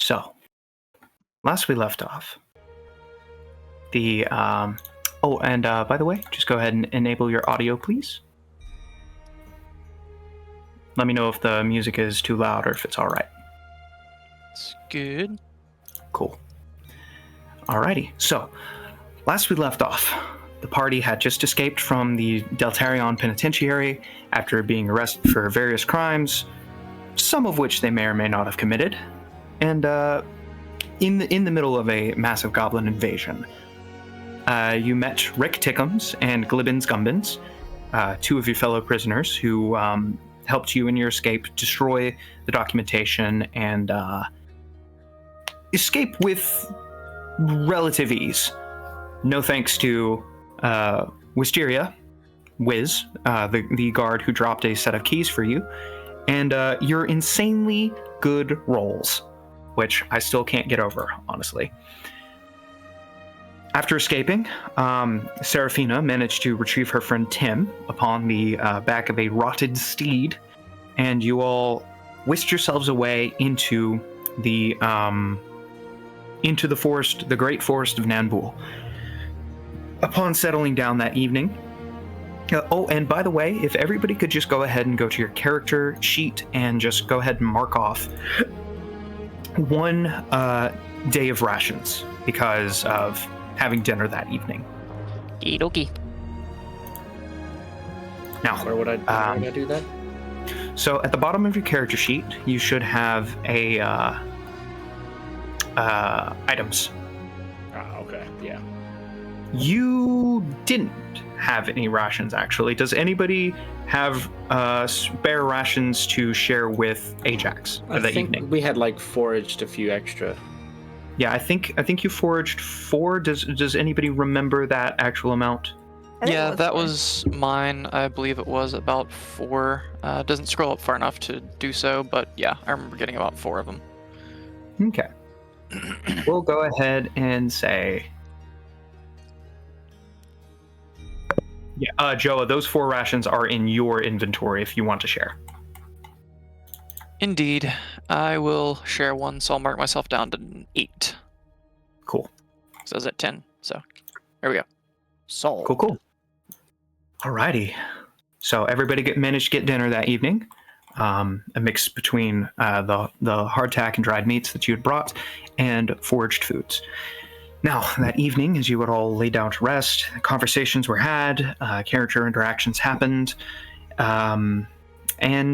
So, last we left off, the by the way, just go ahead and enable your audio, please. Let me know if the music is too loud or if it's all right. It's good. Cool. Alrighty. So, last we left off, the party had just escaped from the Deltarion Penitentiary after being arrested for various crimes, some of which they may or may not have committed, and in the middle of a massive goblin invasion. You met Rick Tickums and Glibbins Gumbins, two of your fellow prisoners who helped you in your escape destroy the documentation and escape with relative ease. No thanks to Wisteria, Wiz, the guard who dropped a set of keys for you, and your insanely good rolls, which I still can't get over, honestly. After escaping, Seraphina managed to retrieve her friend Tim upon the back of a rotted steed, and you all whisked yourselves away into the forest, the great forest of Nanbul. Upon settling down that evening, and by the way, if everybody could just go ahead and go to your character sheet and just go ahead and mark off one day of rations because of having dinner that evening. Okie. Now, where would I do that? So at the bottom of your character sheet, you should have a items. Okay, yeah. You didn't have any rations, actually. Does anybody have spare rations to share with Ajax for the evening? We had foraged a few extra. Yeah, I think you foraged 4. Does anybody remember that actual amount? Yeah, that was mine. I believe it was about 4. Doesn't scroll up far enough to do so, but yeah, I remember getting about 4 of them. Okay. We'll go ahead and say... Yeah, Joa, those 4 rations are in your inventory if you want to share. Indeed. I will share 1, so I'll mark myself down to 8. Cool. So I was at 10, so there we go. Solved. Cool. Alrighty. So everybody managed to get dinner that evening. A mix between the hardtack and dried meats that you had brought and foraged foods. Now, that evening, as you would all lay down to rest, conversations were had, character interactions happened, and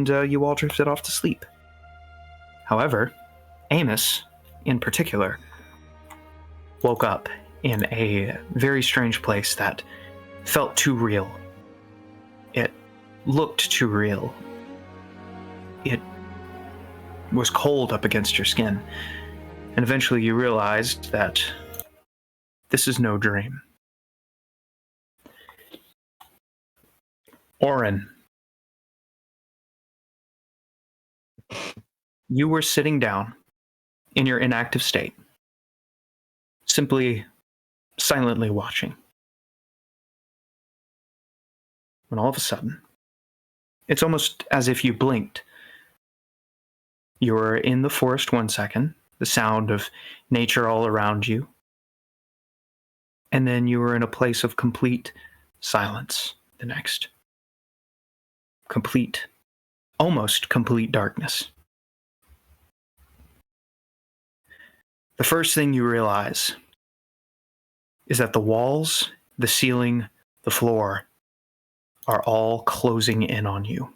you all drifted off to sleep. However, Amos, in particular, woke up in a very strange place that felt too real. It looked too real. It was cold up against your skin. And eventually you realized that this is no dream. Oren, you were sitting down in your inactive state, simply silently watching. When all of a sudden, it's almost as if you blinked. You were in the forest 1 second, the sound of nature all around you, and then you were in a place of complete silence the next. Almost complete darkness. The first thing you realize is that the walls, the ceiling, the floor are all closing in on you.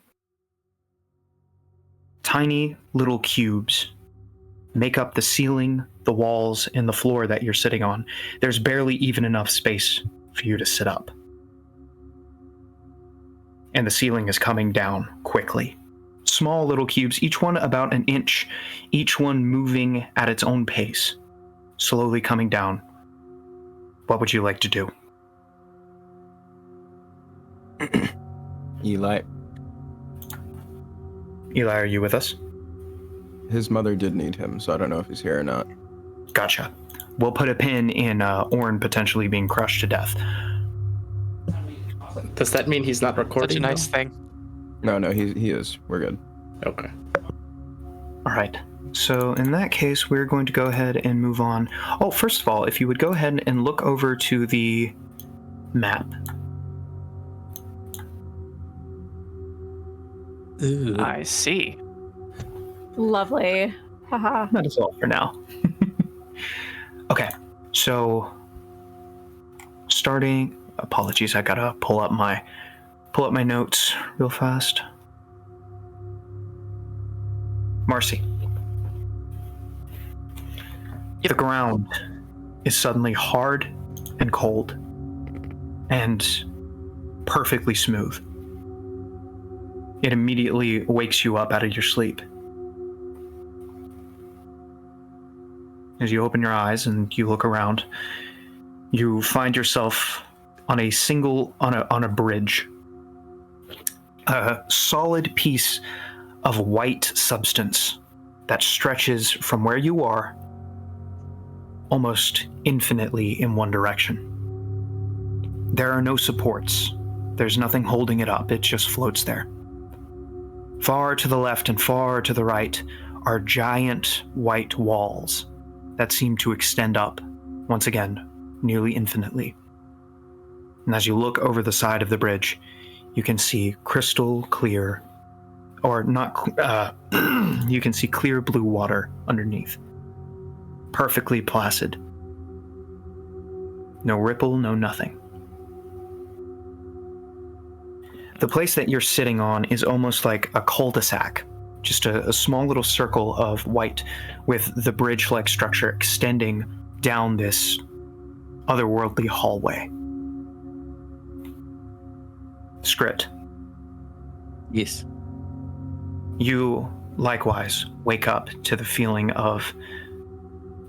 Tiny little cubes make up the ceiling, the walls, and the floor that you're sitting on. There's barely even enough space for you to sit up. And the ceiling is coming down quickly. Small little cubes, each one about an inch, each one moving at its own pace, slowly coming down. What would you like to do? Eli, are you with us? his mother did need him, so I don't know if he's here or not. Gotcha. We'll put a pin in Orin potentially being crushed to death. Does that mean he's not recording? Such a nice thing. No, he is. We're good. Okay. All right. So in that case, we're going to go ahead and move on. Oh, first of all, if you would go ahead and look over to the map. Ooh. I see. Lovely. Haha. That is all for now. Okay, so starting. Apologies, I gotta pull up my notes real fast. Marcy. The ground is suddenly hard and cold and perfectly smooth. It immediately wakes you up out of your sleep. As you open your eyes and you look around, you find yourself on a bridge. A solid piece of white substance that stretches from where you are almost infinitely in one direction. There are no supports. There's nothing holding it up. It just floats there. Far to the left and far to the right are giant white walls that seem to extend up, once again, nearly infinitely. And as you look over the side of the bridge, you can see crystal clear, or not, you can see clear blue water underneath. Perfectly placid. No ripple, no nothing. The place that you're sitting on is almost like a cul-de-sac, just a small little circle of white with the bridge-like structure extending down this otherworldly hallway. Script. Yes. You likewise wake up to the feeling of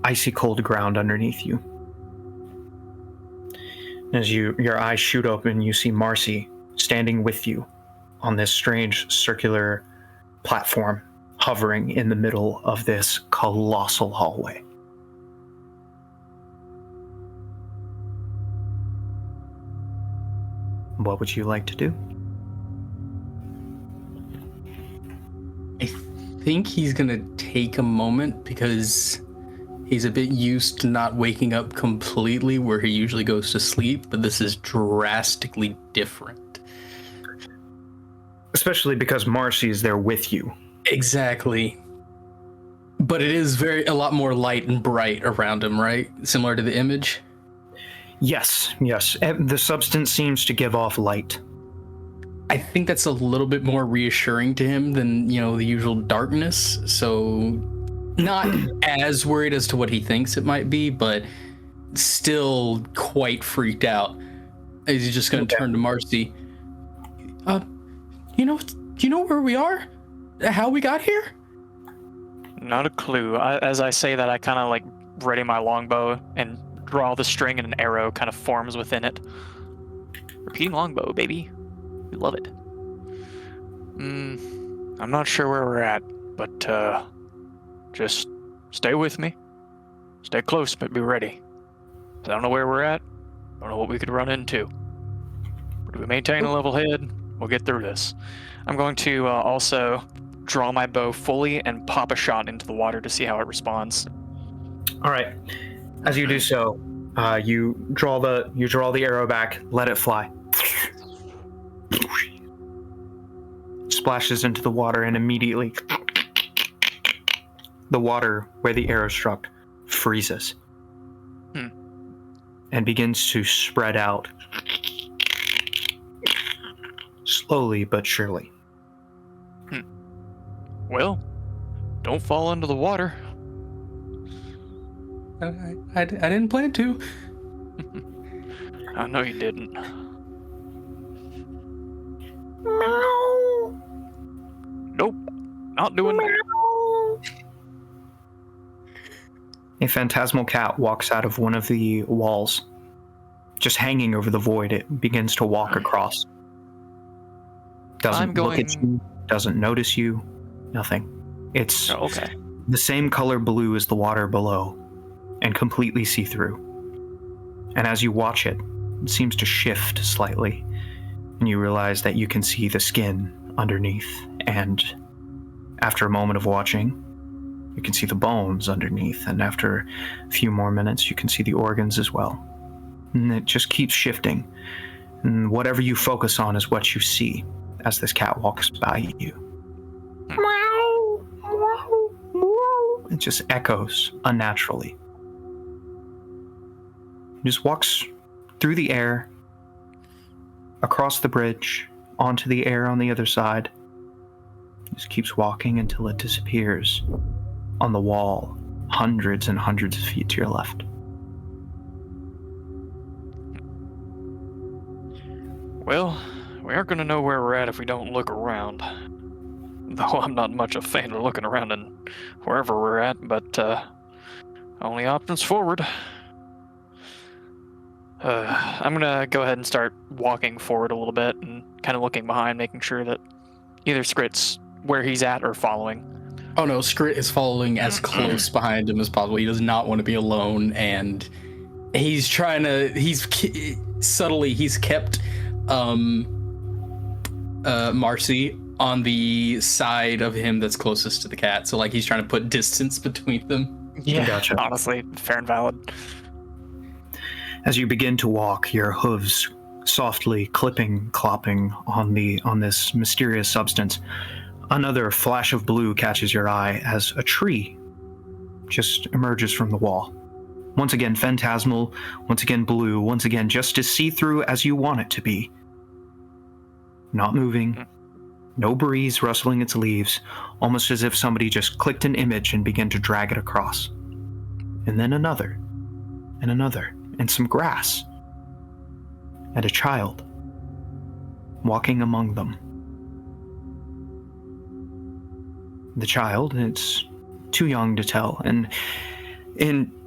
icy cold ground underneath you. As your eyes shoot open, you see Marcy standing with you on this strange circular platform, hovering in the middle of this colossal hallway. What would you like to do? I think he's gonna take a moment because he's a bit used to not waking up completely where he usually goes to sleep, but this is drastically different. Especially because Marcy is there with you. Exactly. But it is a lot more light and bright around him, right? Similar to the image? Yes. The substance seems to give off light. I think that's a little bit more reassuring to him than, the usual darkness. So not as worried as to what he thinks it might be, but still quite freaked out. He's just going to turn to Marcy. You know where we are? How we got here? Not a clue. As I say that, I kind of ready my longbow and draw the string, and an arrow kind of forms within it. Repeating longbow, baby. We love it. I'm not sure where we're at, but just stay with me. Stay close, but be ready. I don't know where we're at. I don't know what we could run into. But if we maintain a level head, we'll get through this. I'm going to also draw my bow fully and pop a shot into the water to see how it responds. All right. As you do so, you draw the arrow back, let it fly. Splashes into the water, and immediately the water where the arrow struck freezes and begins to spread out slowly but surely. Well, don't fall into the water. I didn't plan to. I know you didn't. Nope, not doing that. A phantasmal cat walks out of one of the walls, just hanging over the void. It begins to walk across. Doesn't look at you, doesn't notice you, nothing. It's okay. The same color blue as the water below, and completely see-through. And as you watch it, it seems to shift slightly, and you realize that you can see the skin underneath, and after a moment of watching, You can see the bones underneath, and after a few more minutes, you can see the organs as well. And it just keeps shifting. And whatever you focus on is what you see as this cat walks by you. It just echoes unnaturally. It just walks through the air, across the bridge, onto the air on the other side. It just keeps walking until it disappears on the wall, hundreds and hundreds of feet to your left. Well, we aren't going to know where we're at if we don't look around. Though I'm not much a fan of looking around and wherever we're at, but only options forward. I'm going to go ahead and start walking forward a little bit and kind of looking behind, making sure that either Skrit's where he's at or following. Oh no, Skrit is following as close behind him as possible. He does not want to be alone, and he's trying to. He's kept Marcy on the side of him that's closest to the cat. So like he's trying to put distance between them. Yeah, Gotcha. honestly, fair and valid. As you begin to walk, your hooves softly clopping on this mysterious substance, another flash of blue catches your eye as a tree just emerges from the wall. Once again phantasmal, once again blue, once again just as see-through as you want it to be. Not moving, no breeze rustling its leaves, almost as if somebody just clicked an image and began to drag it across. And then another, and another, and some grass. And a child walking among them. The child, it's too young to tell, and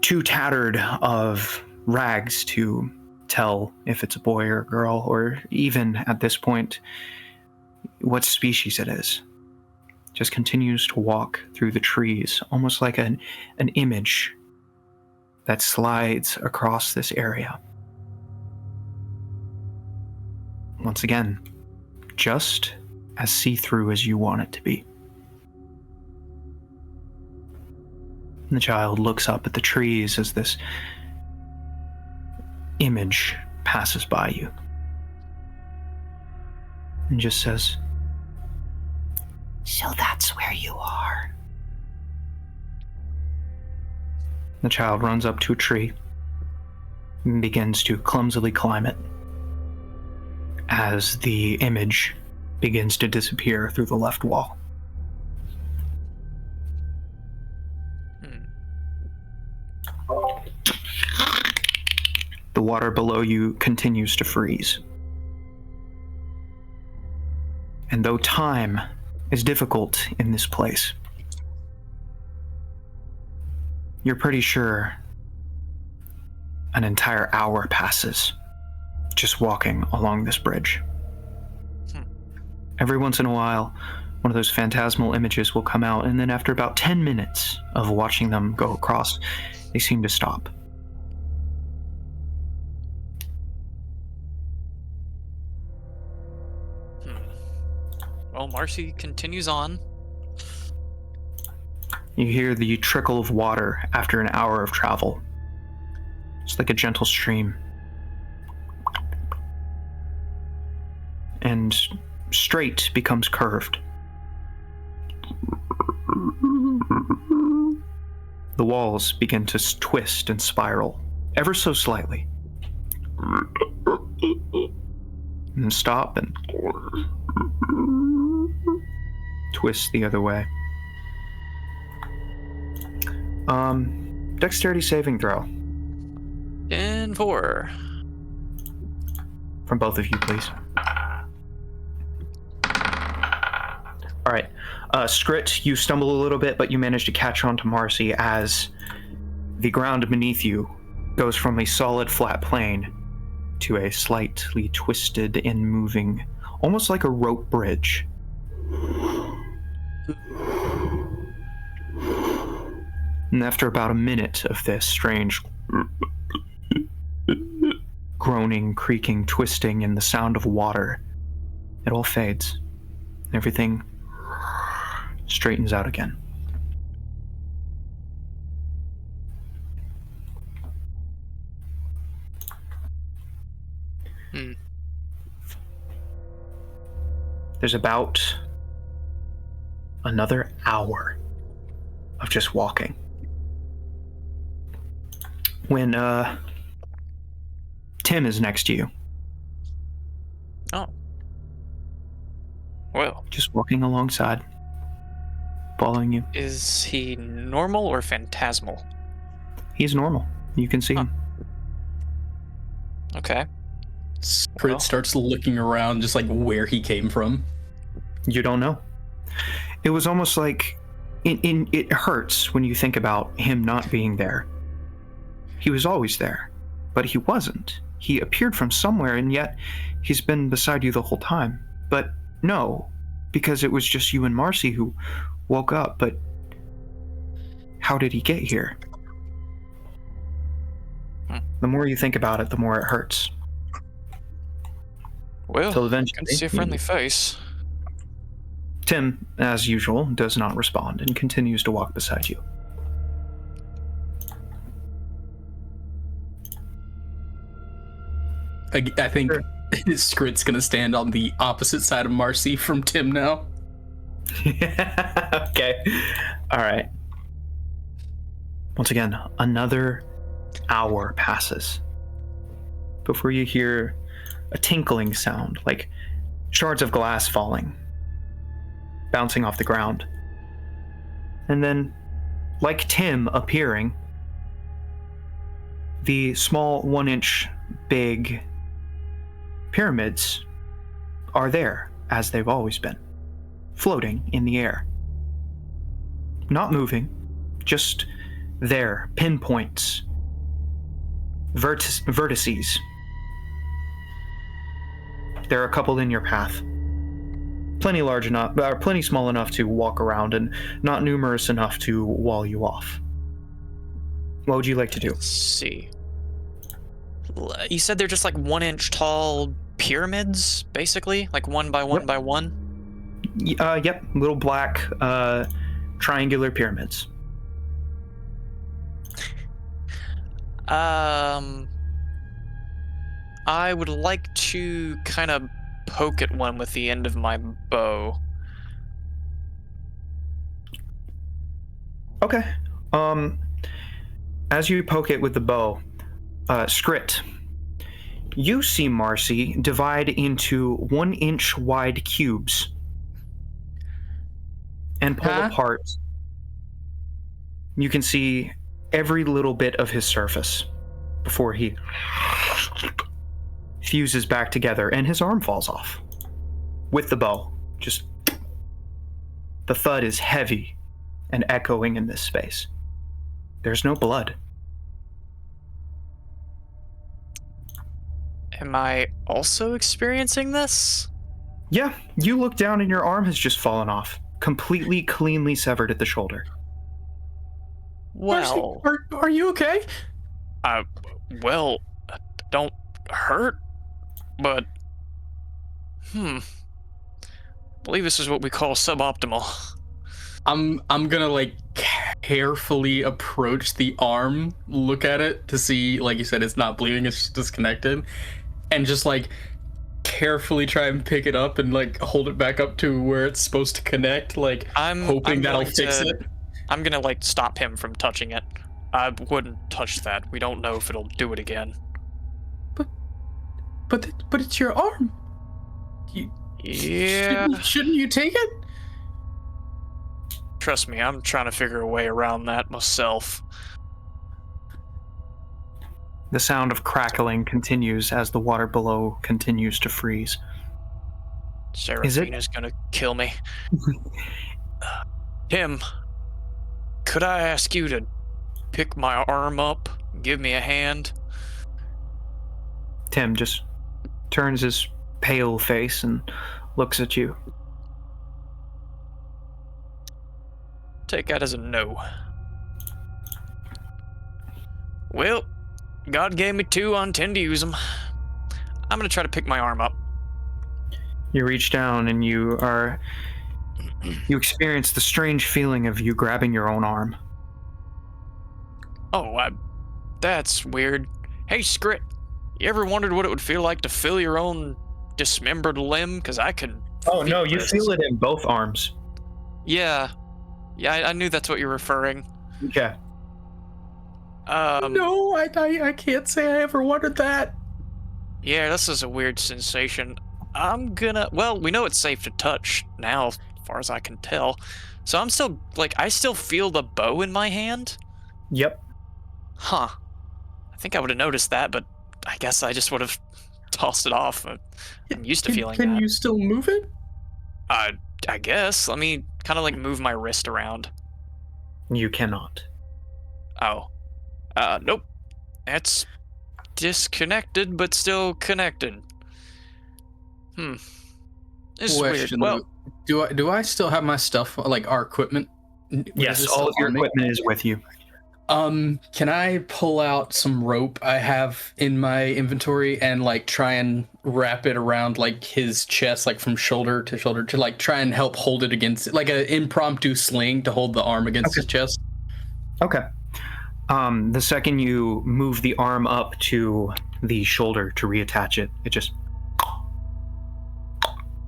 too tattered of rags to tell if it's a boy or a girl, or even at this point what species it is. Just continues to walk through the trees, almost like an image that slides across this area. Once again, just as see-through as you want it to be. And the child looks up at the trees as this image passes by you. And just says, "So that's where you are." The child runs up to a tree and begins to clumsily climb it as the image begins to disappear through the left wall. The water below you continues to freeze. And though time is difficult in this place, you're pretty sure an entire hour passes just walking along this bridge. Every once in a while, one of those phantasmal images will come out, and then after about 10 minutes of watching them go across, they seem to stop. Well, Marcy continues on. You hear the trickle of water after an hour of travel. It's like a gentle stream. And straight becomes curved. The walls begin to twist and spiral, ever so slightly. And stop and twist the other way. Dexterity saving throw. 10-4. From both of you, please. All right. Skrit, you stumble a little bit, but you manage to catch on to Marcy as the ground beneath you goes from a solid flat plane to a slightly twisted and moving, almost like a rope bridge. And after about a minute of this strange groaning, creaking, twisting, and the sound of water, it all fades. Everything straightens out again. Hmm. There's about another hour of just walking when Tim is next to you, Oh. Well, just walking alongside, following you. is he normal or phantasmal? He's normal. You can see Huh. him. Okay. Skrit Well. starts looking around, just like where he came from. You don't know. It was almost like it hurts when you think about him not being there. He was always there, but he wasn't. He appeared from somewhere, and yet he's been beside you the whole time. But no, because it was just you and Marcy who woke up. But how did he get here? The more you think about it, the more it hurts. Well, So I eventually, can see a friendly face. Tim, as usual, does not respond and continues to walk beside you. I think Sure. Skrit's gonna stand on the opposite side of Marcy from Tim now. Okay. All right. Once again, another hour passes before you hear a tinkling sound, like shards of glass falling, bouncing off the ground. And then, like Tim appearing, the small 1-inch big pyramids are there as they've always been, floating in the air. Not moving, just there, pinpoints, vertices. There are a couple in your path. Plenty large enough, or plenty small enough to walk around, and not numerous enough to wall you off. What would you like to do? Let's see. You said they're just like 1-inch tall pyramids, basically? Like one by one Yep. by one? Yep, little black triangular pyramids. I would like to kind of poke at one with the end of my bow. Okay. As you poke it with the bow, Skrit, you see Marcy divide into 1-inch wide cubes and pull Huh? apart. You can see every little bit of his surface before he fuses back together and his arm falls off with the bow. Just the thud is heavy and echoing in this space. There's no blood. Am I also experiencing this? Yeah, you look down and your arm has just fallen off, completely cleanly severed at the shoulder. Well, are you okay? well, don't hurt, but I believe this is what we call suboptimal. I'm gonna like carefully approach the arm, look at it to see, like you said, it's not bleeding, it's just disconnected, and just like carefully try and pick it up and like hold it back up to where it's supposed to connect, like hoping that'll fix it. I'm gonna like stop him from touching it. I wouldn't touch that. We don't know if it'll do it again. But it's your arm. Yeah. Shouldn't you take it? Trust me, I'm trying to figure a way around that myself. The sound of crackling continues as the water below continues to freeze. Seraphina's gonna kill me. Tim, could I ask you to pick my arm up, give me a hand? Tim just turns his pale face and looks at you. Take that as a no. Well, God gave me 2, I intend to use them. I'm gonna try to pick my arm up. You reach down and you experience the strange feeling of you grabbing your own arm. Oh, that's weird. Hey, Skrit, You ever wondered what it would feel like to feel your own dismembered limb? Because I can. Oh no, feel you this. feel it in both arms. Yeah. Yeah, I knew that's what you're referring. Yeah. No, I can't say I ever wondered that. Yeah, this is a weird sensation. I'm gonna. Well, we know it's safe to touch now, as far as I can tell. So I'm still I still feel the bow in my hand. Yep. Huh. I think I would have noticed that, but I guess I just would have tossed it off. I'm used to feeling Can that. you still move it? I guess. Let me kind of move my wrist around. You cannot. Oh. Nope. That's disconnected, but still connected. This is weird. Question, Well, do I still have my stuff, like our equipment? Yes, Is this all of still your on me? equipment is with you. Can I pull out some rope I have in my inventory and try and wrap it around his chest, from shoulder to shoulder, to try and help hold it against it, like an impromptu sling to hold the arm against his chest? Okay. The second you move the arm up to the shoulder to reattach it, it just.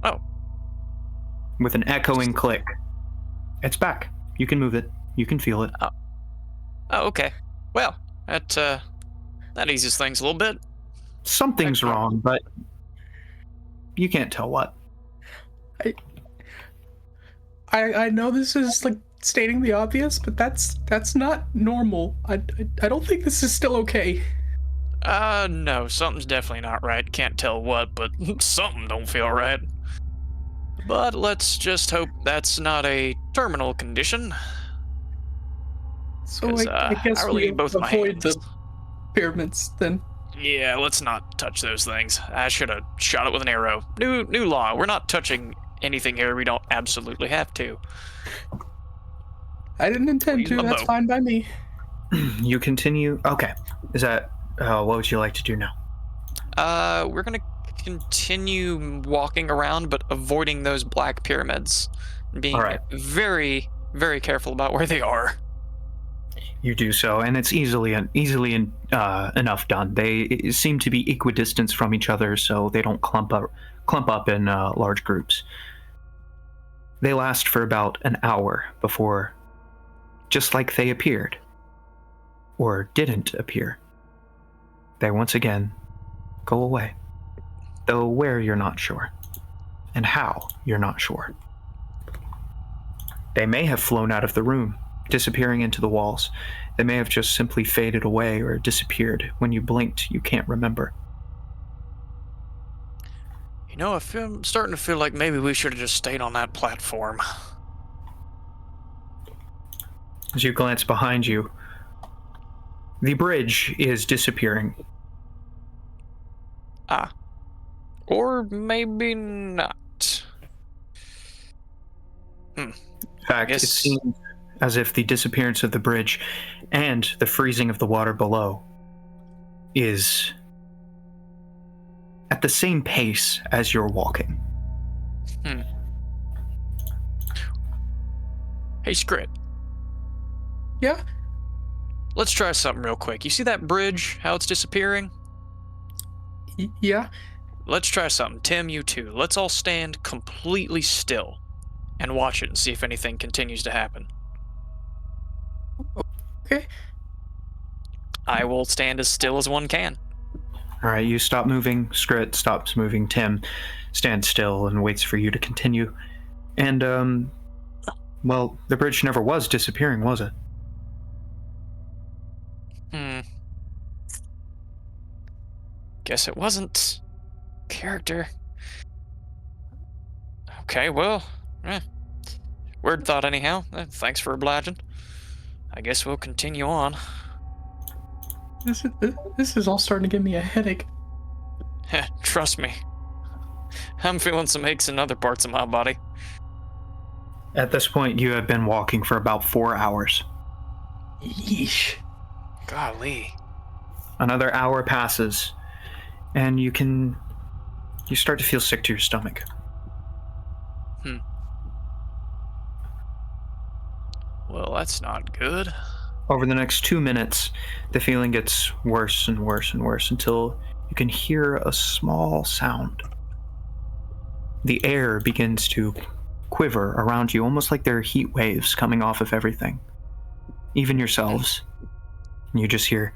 Oh. With an echoing click. It's back. You can move it. You can feel it. Oh, okay. Well, that eases things a little bit. Something's Okay. wrong, but you can't tell what. I know this is stating the obvious, but that's not normal. I don't think this is still okay. No, something's definitely not right. Can't tell what, but something don't feel right. But let's just hope that's not a terminal condition. So 'Cause, I guess I really we need both my avoid hands. the pyramids then. Yeah, let's not touch those things. I should have shot it with an arrow. New law. We're not touching anything here we don't absolutely have to. I didn't intend Use to. my That's bow. fine by me. You continue. Okay. Is that. What would you like to do now? We're gonna continue walking around, but avoiding those black pyramids. And being All right. very, very careful about where they are. You do so, and it's easily enough done. They seem to be equidistant from each other, so they don't clump up in large groups. They last for about an hour before, just like they appeared, or didn't appear, they once again go away. Though where you're not sure, and how you're not sure. They may have flown out of the room, disappearing into the walls. They may have just simply faded away or disappeared. When you blinked, you can't remember. You know, I'm starting to feel like maybe we should have just stayed on that platform. As you glance behind you, the bridge is disappearing. Or maybe not. In fact, it Yes. seems as if the disappearance of the bridge and the freezing of the water below is at the same pace as you're walking. Hey, Scrit. Yeah. Let's try something real quick. You see that bridge? How it's disappearing? Yeah. Let's try something. Tim, you too. Let's all stand completely still and watch it and see if anything continues to happen. Okay. I will stand as still as one can. All right, you stop moving. Scrit stops moving. Tim stands still and waits for you to continue. And, well, the bridge never was disappearing, was it? Guess it wasn't. Character. Okay, well, weird thought anyhow. Thanks for obliging. I guess we'll continue on. This is all starting to give me a headache. Trust me. I'm feeling some aches in other parts of my body. At this point, you have been walking for about 4 hours. Yeesh. Golly. Another hour passes, and you start to feel sick to your stomach. Well, that's not good. Over the next 2 minutes, the feeling gets worse and worse and worse until you can hear a small sound. The air begins to quiver around you, almost like there are heat waves coming off of everything, even yourselves. And you just hear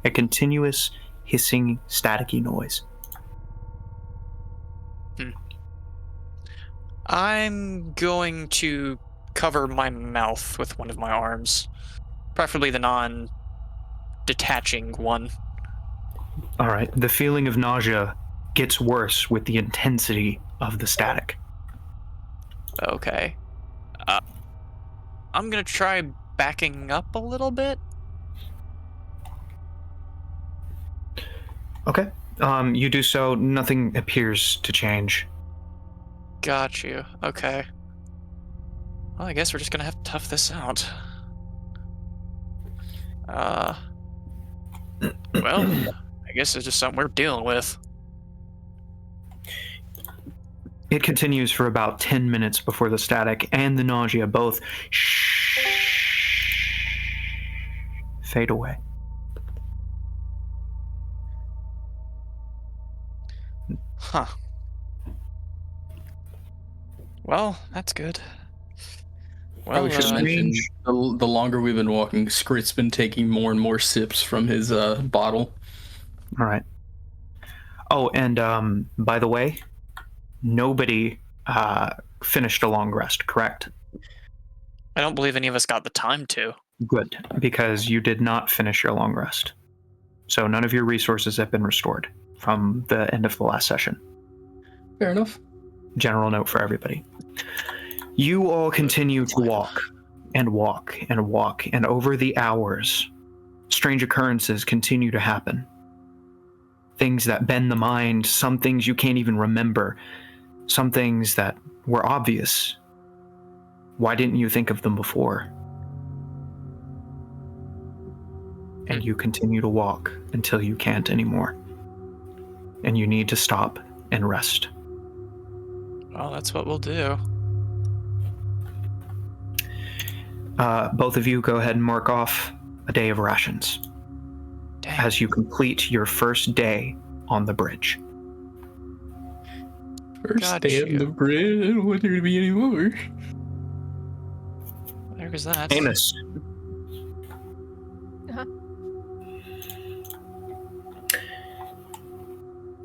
a continuous hissing, staticky noise. I'm going to cover my mouth with one of my arms, preferably the non-detaching one. All right. The feeling of nausea gets worse with the intensity of the static. Okay. I'm gonna try backing up a little bit. Okay. You do so. Nothing appears to change. Got you. Okay. Well, I guess we're just gonna have to tough this out. Well, I guess it's just something we're dealing with. It continues for about 10 minutes before the static and the nausea both fade away. Huh. Well, that's good. Probably should mention the longer we've been walking, Scrit's been taking more and more sips from his bottle. All right. Oh, and by the way, nobody finished a long rest, correct? I don't believe any of us got the time to. Good, because you did not finish your long rest. So none of your resources have been restored from the end of the last session. Fair enough. General note for everybody. You all continue to walk and walk and walk, and over the hours, strange occurrences continue to happen. Things that bend the mind, some things you can't even remember, some things that were obvious. Why didn't you think of them before? And you continue to walk until you can't anymore. And you need to stop and rest. Well, that's what we'll do. Both of you go ahead and mark off a day of rations Dang. as you complete your first day on the bridge. First Got day on you. the bridge. I don't want there to be any more. There goes that. Amos. Uh-huh.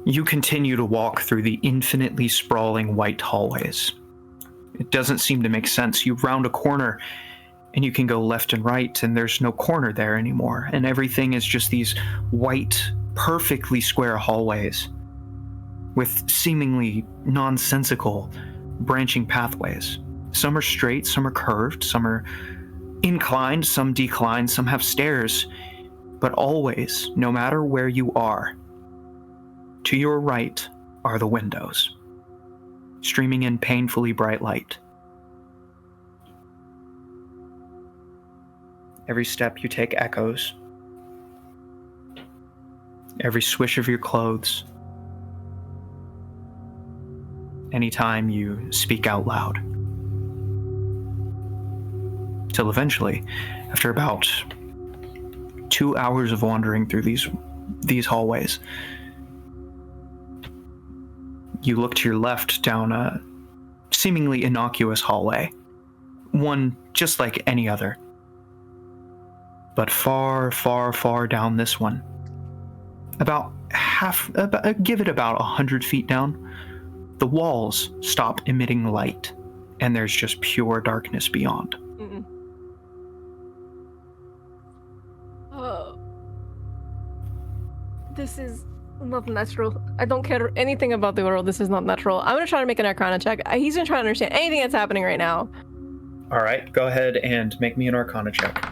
You continue to walk through the infinitely sprawling white hallways. It doesn't seem to make sense. You round a corner and you can go left and right, and there's no corner there anymore. And everything is just these white, perfectly square hallways with seemingly nonsensical branching pathways. Some are straight, some are curved, some are inclined, some declined, some have stairs. But always, no matter where you are, to your right are the windows, streaming in painfully bright light. Every step you take echoes. Every swish of your clothes. Anytime you speak out loud. Till eventually, after about 2 hours of wandering through these hallways, you look to your left down a seemingly innocuous hallway. One just like any other. But far, far, far down this one, give it about 100 feet down, the walls stop emitting light, and there's just pure darkness beyond. Mm-mm. Oh. This is not natural. I don't care anything about the world. This is not natural. I'm gonna try to make an Arcana check. He's gonna try to understand anything that's happening right now. All right, go ahead and make me an Arcana check.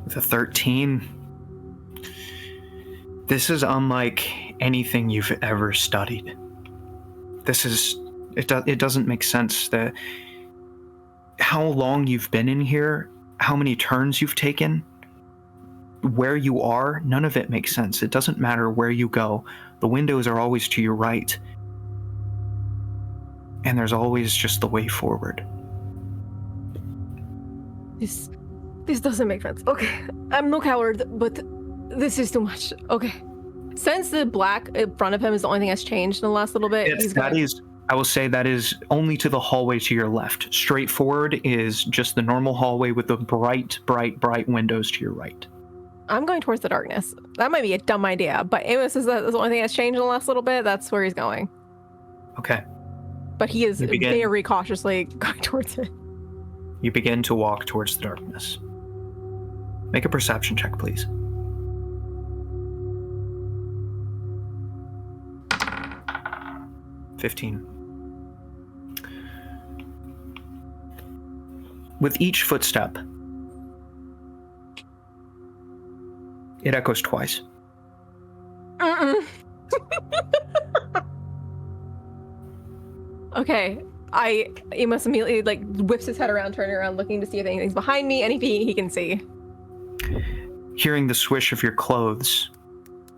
With a 13, this is unlike anything you've ever studied. It doesn't make sense that how long you've been in here, how many turns you've taken, where you are, none of it makes sense. It doesn't matter where you go. The windows are always to your right. And there's always just the way forward. This doesn't make sense. Okay, I'm no coward, but this is too much. Okay. Since the black in front of him is the only thing that's changed in the last little bit, I will say that is only to the hallway to your left. Straight forward is just the normal hallway with the bright windows to your right. I'm going towards the darkness. That might be a dumb idea, but Amos is the only thing that's changed in the last little bit. That's where he's going. Okay. But he is You begin. very cautiously going towards it. You begin to walk towards the darkness. Make a perception check, please. $15. With each footstep, it echoes twice. Mm-mm. Okay. Amos immediately whips his head around, turning around, looking to see if anything's behind me, anything he can see. Hearing the swish of your clothes,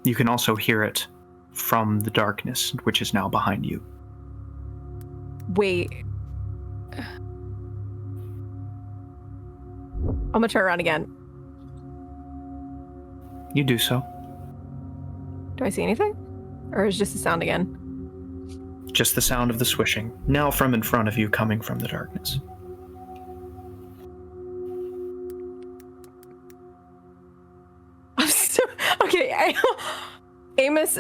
you can also hear it from the darkness, which is now behind you. Wait. I'm gonna turn around again. You do so. Do I see anything? Or is it just a sound again? Just the sound of the swishing, now from in front of you, coming from the darkness. Okay, Amos,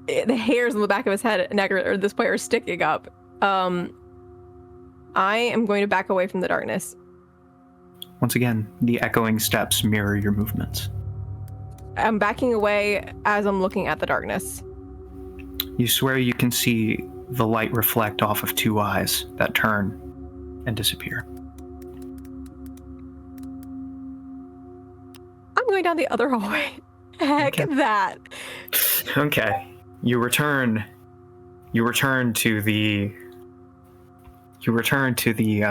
the hairs on the back of his head, neck, or this point are sticking up. I am going to back away from the darkness. Once again, the echoing steps mirror your movements. I'm backing away as I'm looking at the darkness. You swear you can see the light reflect off of two eyes that turn and disappear. I'm going down the other hallway. Heck Okay. that. Okay. You return to the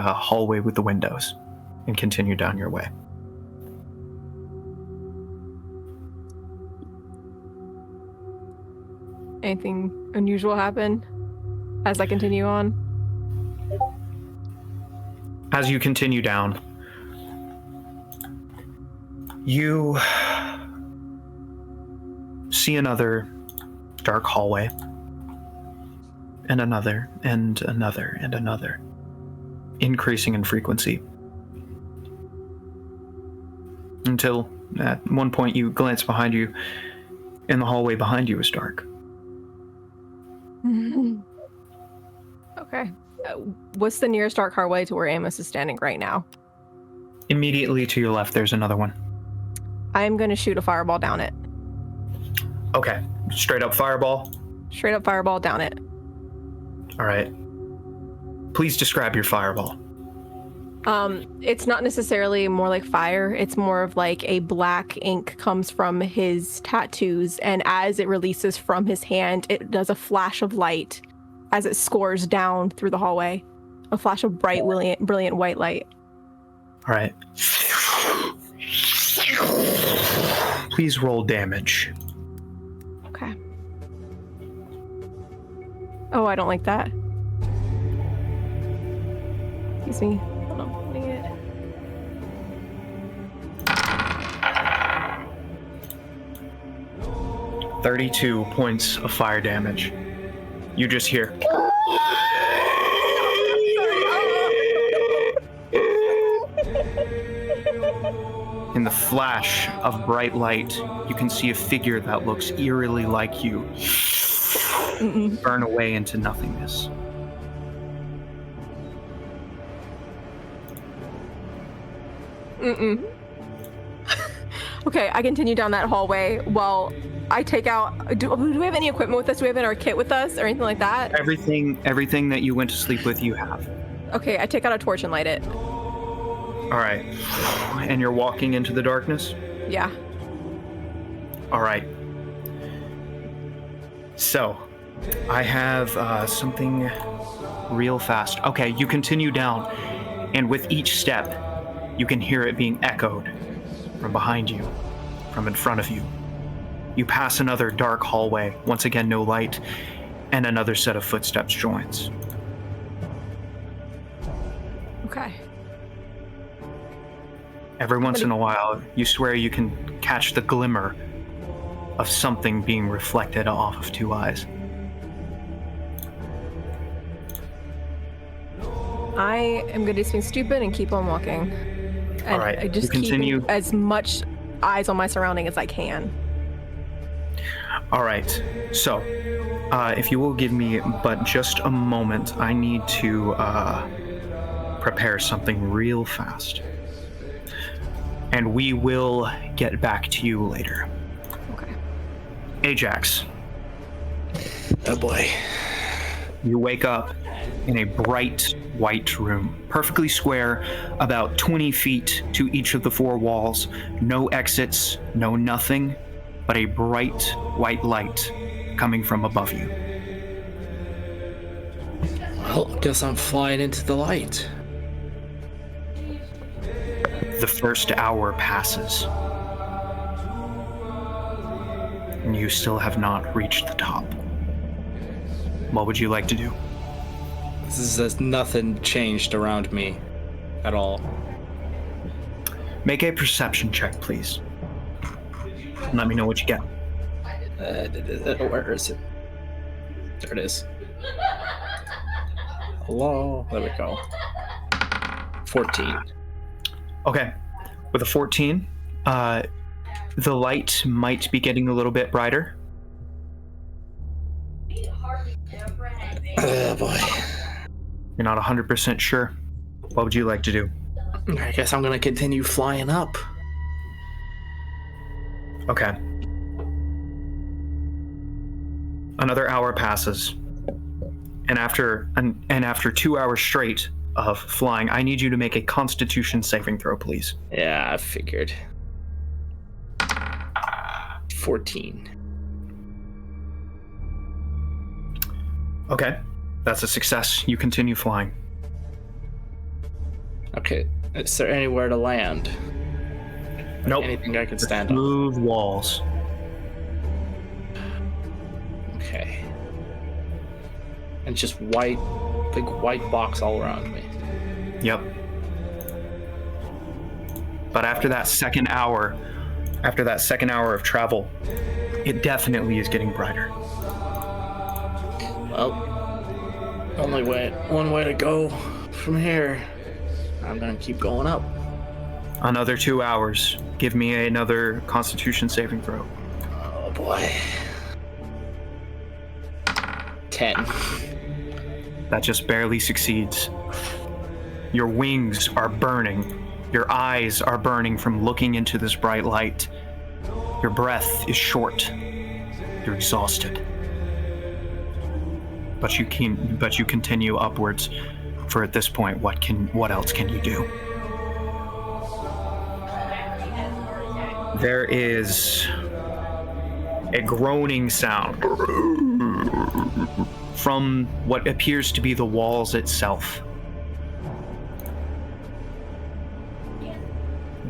hallway with the windows and continue down your way. Anything unusual happen as I continue on? As you continue down, you see another dark hallway, and another, and another, and another, increasing in frequency. Until at one point you glance behind you, and the hallway behind you is dark. Okay. What's the nearest dark hallway to where Amos is standing right now? Immediately to your left, there's another one. I'm going to shoot a fireball down it. Okay, straight up fireball. Straight up fireball down it. All right. Please describe your fireball. It's not necessarily more like fire. It's more of like a black ink comes from his tattoos, and as it releases from his hand, it does a flash of light as it scores down through the hallway. A flash of bright, brilliant white light. All right. Please roll damage. Okay. Oh, I don't like that. Excuse me. Hold on. Let me get it. $32 points of fire damage. You just hear. In the flash of bright light, you can see a figure that looks eerily like you burn away into nothingness. Okay, I continue down that hallway while I take out. Do we have any equipment with us? Do we have our kit with us or anything like that? Everything that you went to sleep with, you have. Okay, I take out a torch and light it. All right. And you're walking into the darkness? Yeah. All right. So, I have something real fast. Okay, you continue down, and with each step, you can hear it being echoed from behind you, from in front of you. You pass another dark hallway, once again no light, and another set of footsteps joins. Okay. Every once in a while, you swear you can catch the glimmer of something being reflected off of two eyes. I am going to do something stupid and keep on walking. And All right, I just you continue. keep as much eyes on my surrounding as I can. All right, so if you will give me but just a moment, I need to prepare something real fast. And we will get back to you later. Okay. Ajax, Oh boy. you wake up in a bright white room, perfectly square, about 20 feet to each of the four walls. No exits, no nothing, but a bright white light coming from above you. Well, guess I'm flying into the light. The first hour passes, and you still have not reached the top. What would you like to do? This is as nothing changed around me at all. Make a perception check, please. Let me know what you get. Where is it? There it is. Hello. There we go. 14. Okay, with a 14, the light might be getting a little bit brighter. Oh boy. You're not 100% sure. What would you like to do? I guess I'm gonna continue flying up. Okay. Another hour passes, and after 2 hours straight of flying, I need you to make a Constitution saving throw, please. Yeah, I figured. 14. Okay, that's a success. You continue flying. Okay, is there anywhere to land? Nope. Anything I can stand on? Smooth walls. Okay. And just white, big white box all around me. Yep. But after that second hour of travel, it definitely is getting brighter. Well, one way to go from here. I'm gonna keep going up. Another 2 hours. Give me another Constitution saving throw. Oh boy. 10. That just barely succeeds. Your wings are burning. Your eyes are burning from looking into this bright light. Your breath is short. You're exhausted. But you continue upwards. For at this point, what else can you do? There is a groaning sound from what appears to be the walls itself.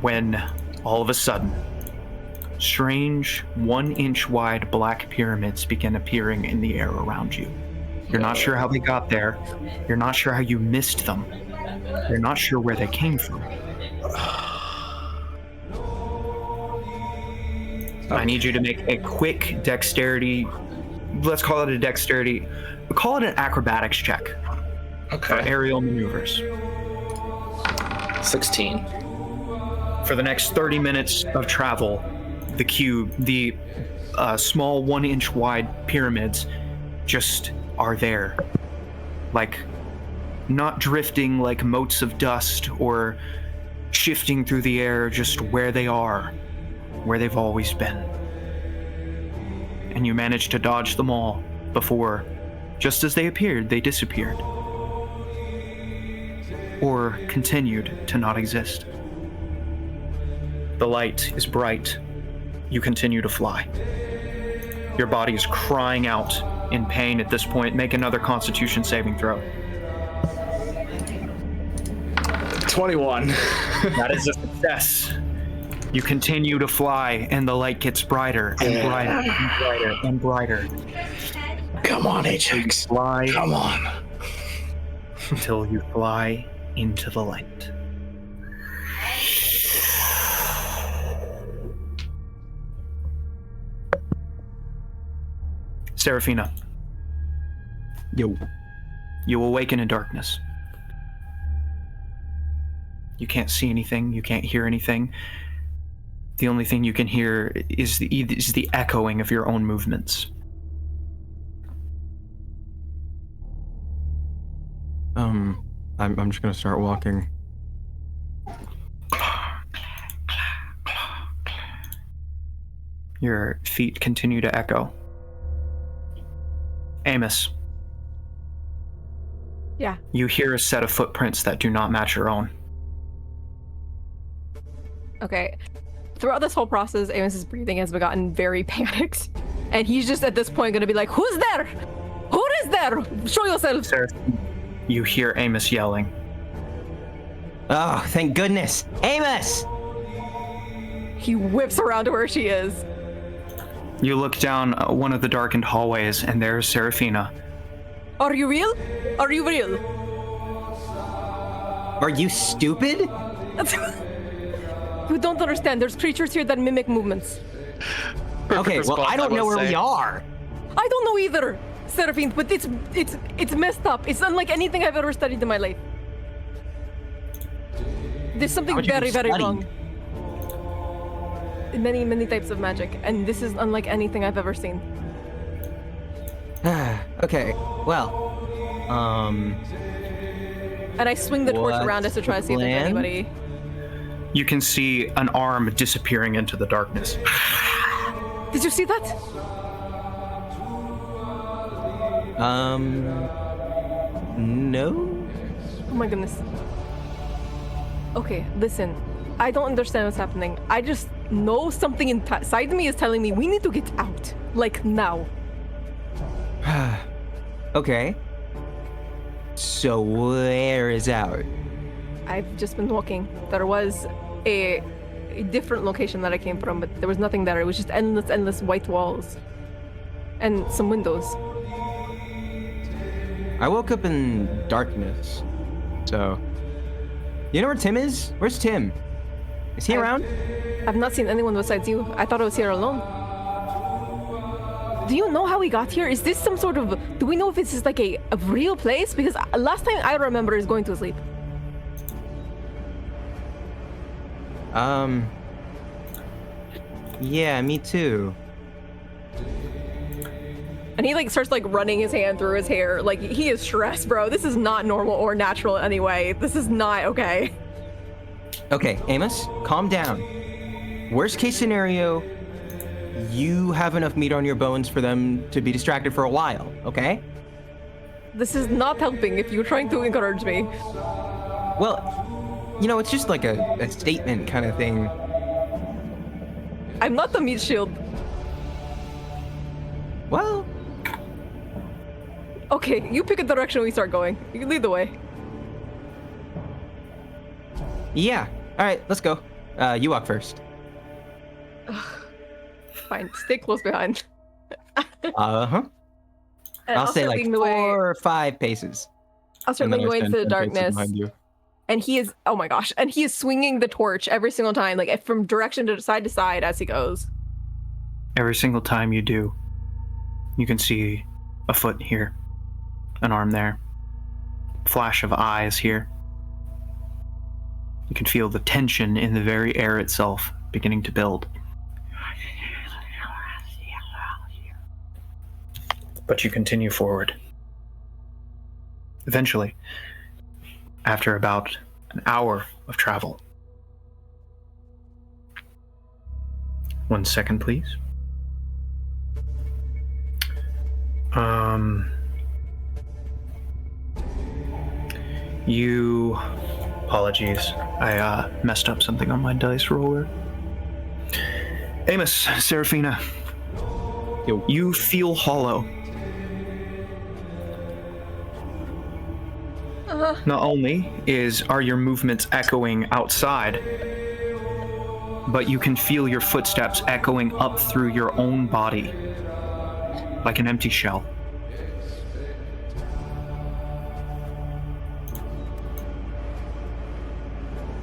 When all of a sudden, strange 1-inch wide black pyramids begin appearing in the air around you. You're not sure how they got there. You're not sure how you missed them. You're not sure where they came from. I need you to make a quick dexterity. Let's call it a dexterity. Call it an acrobatics check for Okay. aerial maneuvers. 16. For the next 30 minutes of travel, the cube, the small 1-inch wide pyramids just are there. Like, not drifting like motes of dust or shifting through the air, just where they are, where they've always been. And you managed to dodge them all before, just as they appeared, they disappeared. Or continued to not exist. The light is bright. You continue to fly. Your body is crying out in pain at this point. Make another Constitution saving throw. 21. That is a success. You continue to fly, and the light gets brighter and brighter and brighter and brighter. Come on, Ajax. Fly Come on. until you fly into the light. Seraphina, Yo. you awaken in darkness. You can't see anything. You can't hear anything. The only thing you can hear is the echoing of your own movements. I'm just gonna start walking. Your feet continue to echo. Amos. Yeah. You hear a set of footprints that do not match your own. Okay. Throughout this whole process, Amos's breathing has gotten very panicked. And he's just at this point going to be like, who's there? Who is there? Show yourself. Seraphina, you hear Amos yelling. Oh, thank goodness. Amos! He whips around to where she is. You look down one of the darkened hallways, and there's Seraphina. Are you real? Are you real? Are you stupid? You don't understand. There's creatures here that mimic movements. Okay, well, I don't know where we are. I don't know either, Seraphine, but it's messed up. It's unlike anything I've ever studied in my life. There's something would you very, be very studying? wrong. Many, many types of magic, and this is unlike anything I've ever seen. Okay, well, And I swing the torch What's around us to try to see if there's the plan? anybody. You can see an arm disappearing into the darkness. Did you see that? no? Oh my goodness. Okay, listen. I don't understand what's happening. I just know something inside me is telling me we need to get out. Like now. Okay. So where is out? I've just been walking. There was a different location that I came from, but there was nothing there. It was just endless white walls. And some windows. I woke up in darkness. So, you know where Tim is? Where's Tim? Is he around? I've not seen anyone besides you. I thought I was here alone. Do you know how we got here? Is this some sort of... Do we know if this is like a real place? Because last time I remember is going to sleep. Yeah, me too. And he like starts like running his hand through his hair. Like he is stressed, bro. This is not normal or natural anyway. This is not okay. Okay, Amos, calm down. Worst case scenario, you have enough meat on your bones for them to be distracted for a while, okay? This is not helping if you're trying to encourage me. Well, you know, it's just like a statement kind of thing. I'm not the meat shield. Well, Okay, you pick a direction we start going. You can lead the way. yeah. All right, let's go. You walk first. Fine, stay close behind. Uh-huh. And I'll say start like leading 4 or 5 paces. I'll start and then leading the way I into the stand 10 paces darkness. behind you. And he is, oh my gosh, and he is swinging the torch every single time, like from direction to side as he goes. Every single time you do, you can see a foot here, an arm there, flash of eyes here. You can feel the tension in the very air itself beginning to build. But you continue forward. Eventually, after about an hour of travel. 1 second, please. Apologies. I messed up something on my dice roller. Amos, Seraphina. Yo. You feel hollow. Not only are your movements echoing outside, but you can feel your footsteps echoing up through your own body, like an empty shell.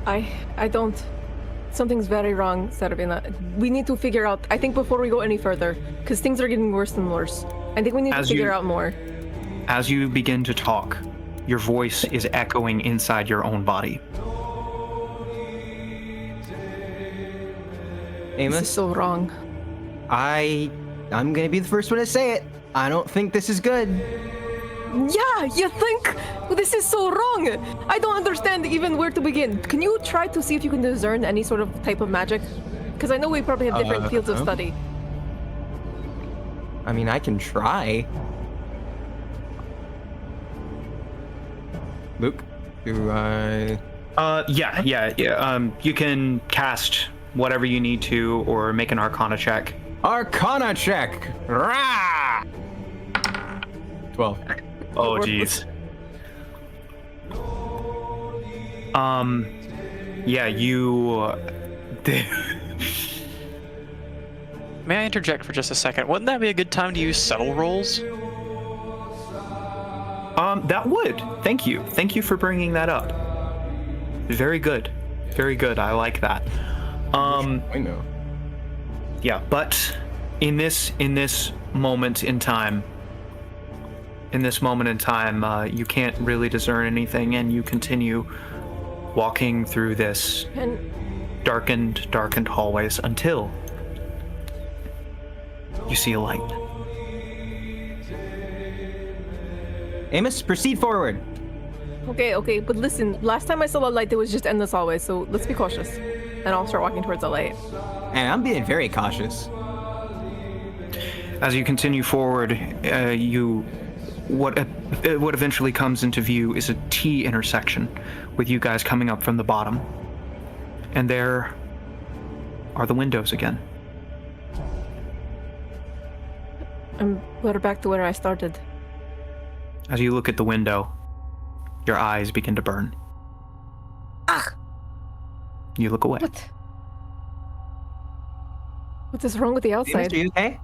I don't. Something's very wrong, Seraphina. We need to figure out, I think before we go any further, because things are getting worse and worse. I think we need to As figure you- out more. As you begin to talk, your voice is echoing inside your own body. This is Amos, so wrong. I'm gonna be the first one to say it. I don't think this is good. Yeah, you think this is so wrong. I don't understand even where to begin. Can you try to see if you can discern any sort of type of magic? Because I know we probably have different fields of study. I mean, I can try. Luke, do I? Yeah. You can cast whatever you need to, or make an Arcana check. Arcana check. Rah! 12. Oh, jeez. Yeah, you. May I interject for just a second? Wouldn't that be a good time to use subtle rolls? That would. Thank you. Thank you for bringing that up. Very good. Very good. I like that. I know. Yeah, but in this moment in time, you can't really discern anything, and you continue walking through this And darkened hallways until you see a light. Amos, proceed forward. okay, but listen. Last time I saw a light, it was just endless hallways. So let's be cautious, and I'll start walking towards the light. And I'm being very cautious. As you continue forward, what eventually comes into view is a T intersection, with you guys coming up from the bottom, and there are the windows again. And we're back to where I started. As you look at the window, your eyes begin to burn. Ah! You look away. What is wrong with the Amos, outside? are you okay?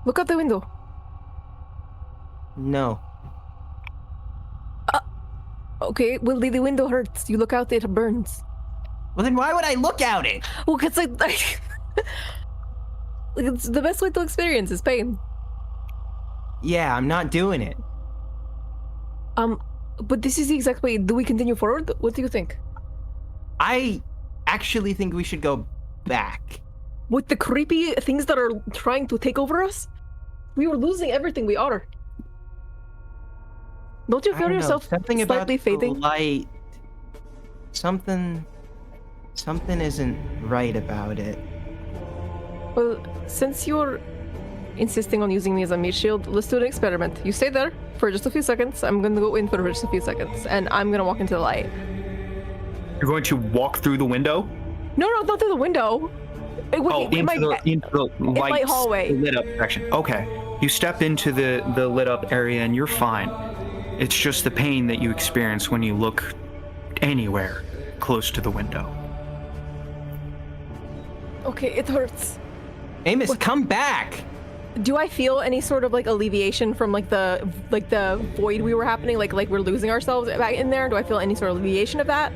Look out the window. No. Okay, well, the window hurts. You look out, it burns. Well, then why would I look out it? Well, because it's the best way to experience is pain. Yeah, I'm not doing it. But this is the exact way. Do we continue forward? What do you think? I actually think we should go back. With the creepy things that are trying to take over us? We were losing everything we are. Don't you I feel don't know, yourself something about slightly the fading? light. Something isn't right about it. Well, since you're insisting on using me as a meat shield, let's do an experiment. You stay there for just a few seconds. I'm gonna go in for just a few seconds, and I'm gonna walk into the light. You're going to walk through the window? No, not through the window. It Into the light hallway. lit up section. Okay. You step into the lit up area and you're fine. It's just the pain that you experience when you look anywhere close to the window. Okay, it hurts. Amos, come back! Do I feel any sort of like alleviation from like the void we were happening, like we're losing ourselves back in there? Do I feel any sort of alleviation of that?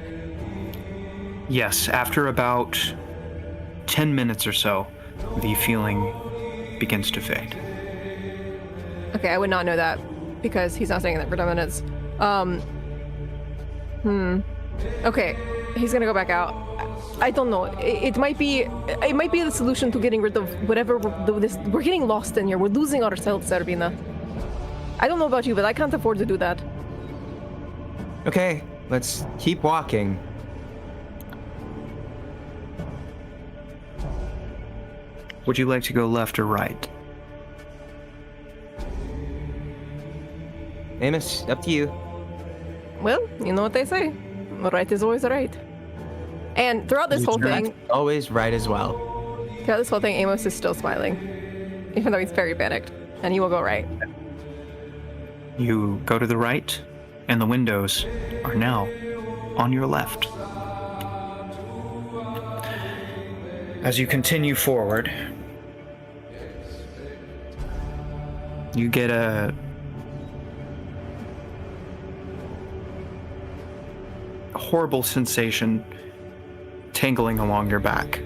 Yes, after about 10 minutes or so, the feeling begins to fade. Okay, I would not know that because he's not staying there for 10 minutes. Okay, he's gonna go back out. I don't know. It might be the solution to getting rid of whatever we're getting lost in here. We're losing ourselves, Zerbina. I don't know about you, but I can't afford to do that. Okay, let's keep walking. Would you like to go left or right? Amos, up to you. Well, you know what they say. Right is always right. And throughout this whole That's thing, always right as well. Amos is still smiling, even though he's very panicked, and he will go right. You go to the right, and the windows are now on your left. As you continue forward, you get a horrible sensation tingling along your back.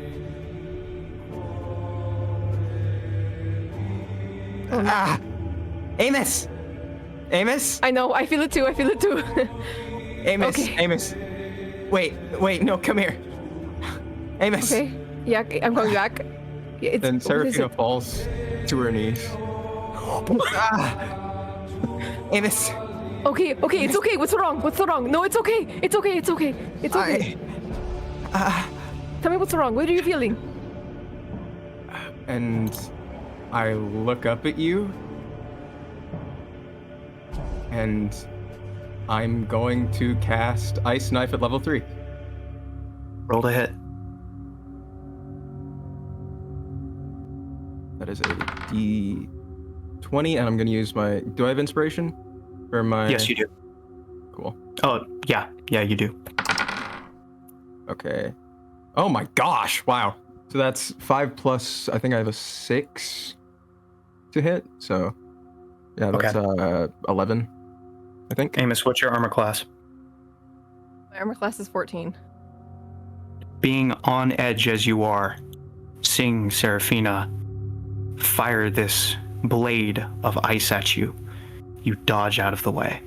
Amos! Amos! I know. I feel it too. Amos! Okay. Amos! Wait, no, come here. Amos! Okay. Yeah, I'm coming back. Yeah, Then what is Seraphina it? falls to her knees. Amos! Okay, it's okay. What's wrong? No, it's okay. It's okay. Tell me what's wrong. What are you feeling? And I look up at you. And I'm going to cast Ice Knife at level 3. Roll to hit. That is a D20, and I'm going to use my... Do I have inspiration? Or my... Yes, you do. Cool. Oh, yeah, you do. Okay. Oh my gosh, wow. So that's 5 plus, I think I have a 6 to hit, so... Yeah, that's 11, I think. Amos, what's your armor class? My armor class is 14. Being on edge as you are, seeing Seraphina fire this blade of ice at you, you dodge out of the way.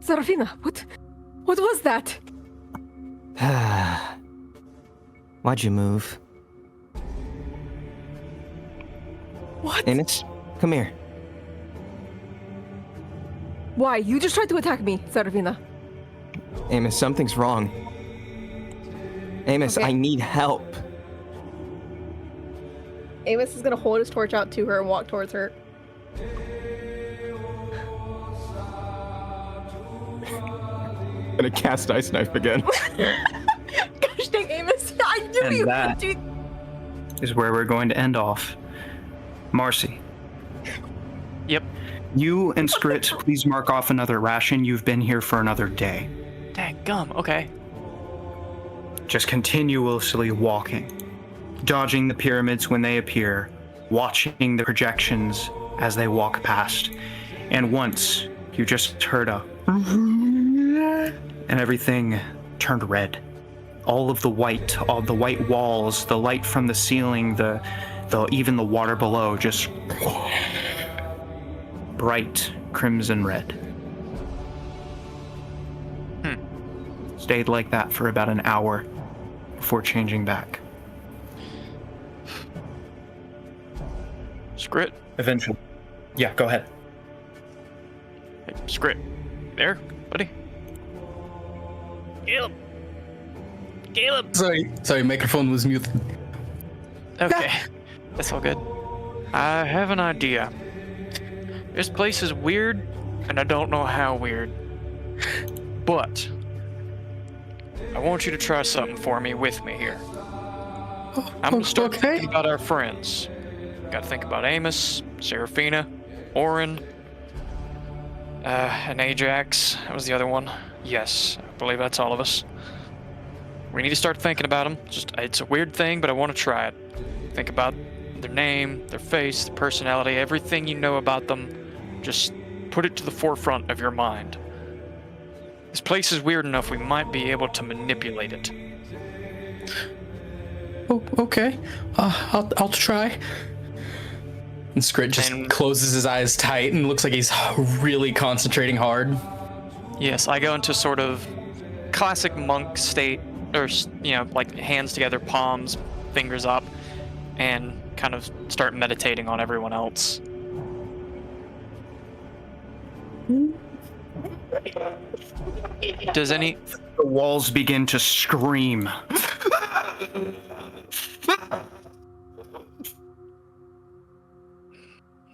Seraphina, what was that? Why'd you move? What? Amos, come here. Why? You just tried to attack me, Seraphina. Amos, something's wrong. Amos, Okay. I need help. Amos is gonna hold his torch out to her and walk towards her. I'm gonna cast Ice Knife again. Gosh dang, Amos! I knew And you that- could do. Is where we're going to end off. Marcy, Yep. you and Skrit, please mark off another ration. You've been here for another day. Dang gum. Okay. Just continuously walking, dodging the pyramids when they appear, watching the projections as they walk past. And once you just heard a and everything turned red. All of the white walls, the light from the ceiling, the even the water below, just bright crimson red. Stayed like that for about an hour before changing back. Skrit. Eventually. Yeah, go ahead. Hey, Skrit. There, buddy. Caleb. Sorry, microphone was muted. Okay. That's all good. I have an idea. This place is weird, and I don't know how weird. But I want you to try something for me with me here. I'm gonna start thinking about our friends. Gotta think about Amos, Seraphina, Orin, and Ajax. That was the other one. Yes, I believe that's all of us. We need to start thinking about them. It's a weird thing, but I want to try it. Think about their name, their face, their personality, everything you know about them. Just put it to the forefront of your mind. This place is weird enough we might be able to manipulate it. Oh, okay. I'll try. And Skrit just And- closes his eyes tight and looks like he's really concentrating hard. Yes, I go into sort of classic monk state, or, like hands together, palms, fingers up, and kind of start meditating on everyone else. Does any... The walls begin to scream.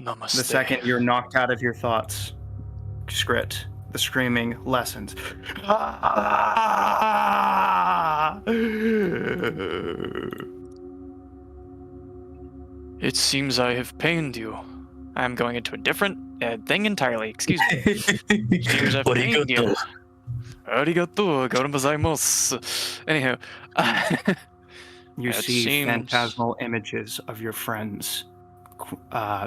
Namaste. The second you're knocked out of your thoughts, Skrit, the screaming lessens. It seems I have pained you. I'm going into a different thing entirely. Excuse me. Seems I've pained you. Arigato, gozaimasu. Anyhow, You It see seems- phantasmal images of your friends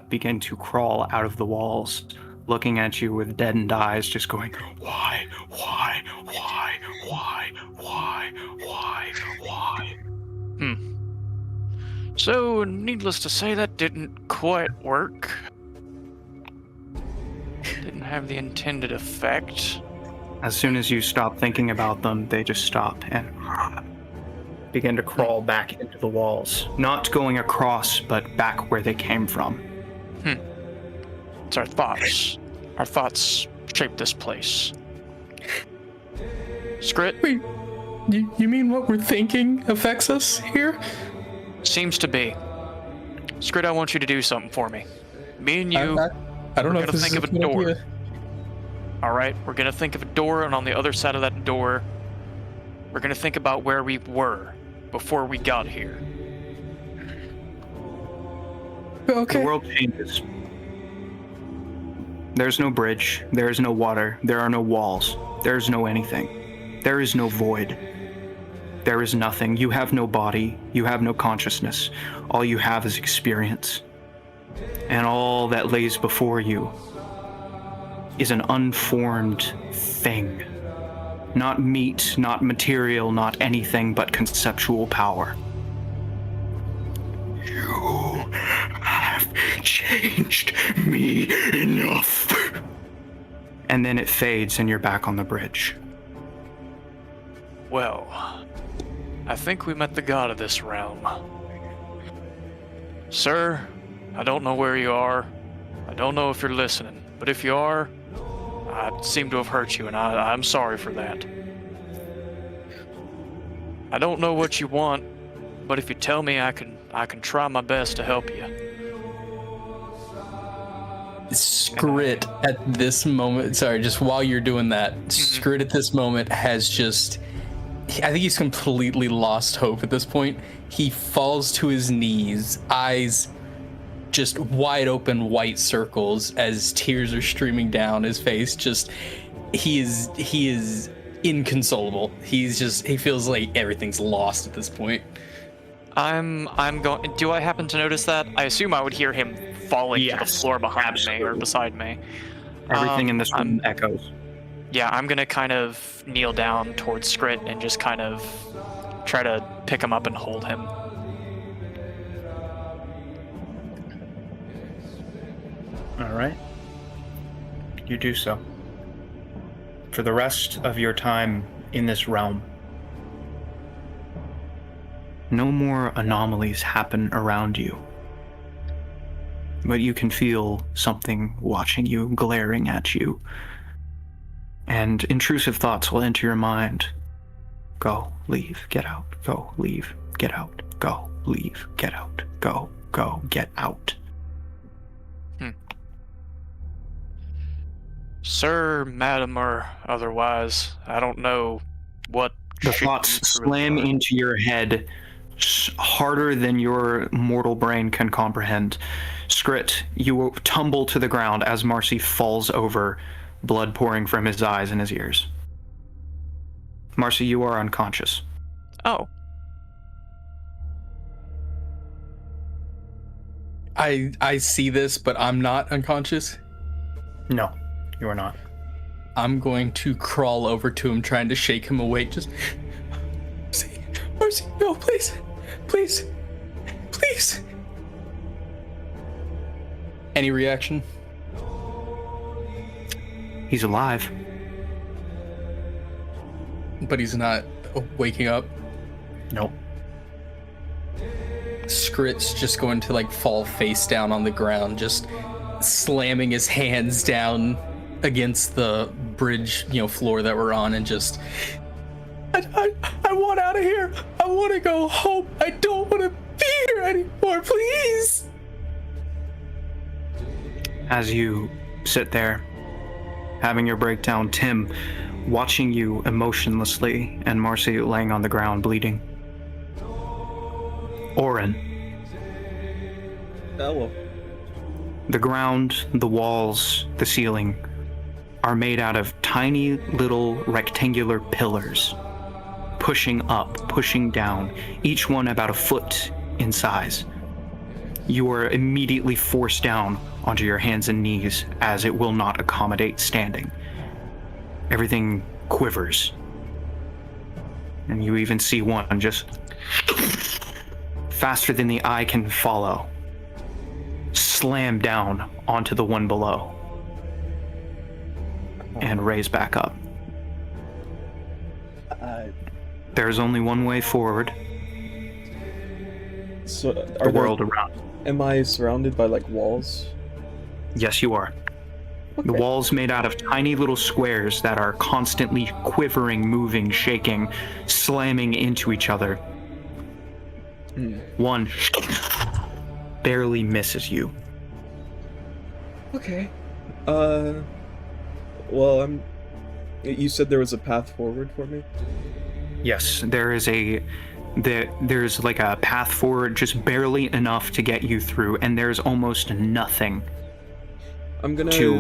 begin to crawl out of the walls, looking at you with deadened eyes, just going, why? So, needless to say, that didn't quite work. Didn't have the intended effect. As soon as you stop thinking about them, they just stop and begin to crawl back into the walls. Not going across, but back where they came from. It's our thoughts. Our thoughts shape this place. Skrit? Wait, you mean what we're thinking affects us here? Seems to be. Skrit, I want you to do something for me. Me and you, I don't know we're if gonna this think is of a good door. idea. All right, we're gonna think of a door, and on the other side of that door, we're gonna think about where we were before we got here. Okay. The world changes. There's no bridge. There is no water. There are no walls. There is no anything. There is no void. There is nothing. You have no body. You have no consciousness. All you have is experience. And all that lays before you is an unformed thing. Not meat, not material, not anything but conceptual power. You have changed me enough. And then it fades and you're back on the bridge. Well, I think we met the god of this realm. Sir, I don't know where you are. I don't know if you're listening, but if you are, I seem to have hurt you, and I'm sorry for that. I don't know what you want, but if you tell me, I can try my best to help you. Skrit at this moment, sorry, just while you're doing that, Skrit at this moment has just, I think he's completely lost hope at this point. He falls to his knees, eyes just wide open white circles as tears are streaming down his face. Just, he is inconsolable. He feels like everything's lost at this point. I'm going. Do I happen to notice that? I assume I would hear him falling to the floor behind me or beside me. Everything in this room echoes. Yeah, I'm gonna kind of kneel down towards Skrit and just kind of try to pick him up and hold him. All right. You do so. For the rest of your time in this realm, no more anomalies happen around you. But you can feel something watching you, glaring at you. And intrusive thoughts will enter your mind. Go, leave, get out. Go, leave, get out. Go, leave, get out. Go, get out. Sir, madam, or otherwise, I don't know what The thoughts slam into your head harder than your mortal brain can comprehend. Skrit, you tumble to the ground as Marcy falls over, blood pouring from his eyes and his ears. Marcy, you are unconscious. Oh. I see this, but I'm not unconscious. No, you are not. I'm going to crawl over to him, trying to shake him awake. Just, Marcy, no, please, please, please. Any reaction? He's alive. But he's not waking up. Nope. Skrit's just going to fall face down on the ground, just slamming his hands down against the bridge, floor that we're on, and just, I want out of here. I want to go home. I don't want to be here anymore, please. As you sit there, having your breakdown, Tim watching you emotionlessly, and Marcy laying on the ground bleeding. Oren. Hello. The ground, the walls, the ceiling are made out of tiny little rectangular pillars, pushing up, pushing down, each one about a foot in size. You are immediately forced down onto your hands and knees as it will not accommodate standing. Everything quivers. And you even see one just faster than the eye can follow, slam down onto the one below, and raise back up. There's only one way forward. So, The world around. Am I surrounded by like walls? Yes, you are. The Okay. walls made out of tiny little squares that are constantly quivering, moving, shaking, slamming into each other. One barely misses you. Okay. Well, you said there was a path forward for me? Yes, there's like a path forward, just barely enough to get you through, and there's almost nothing I'm gonna go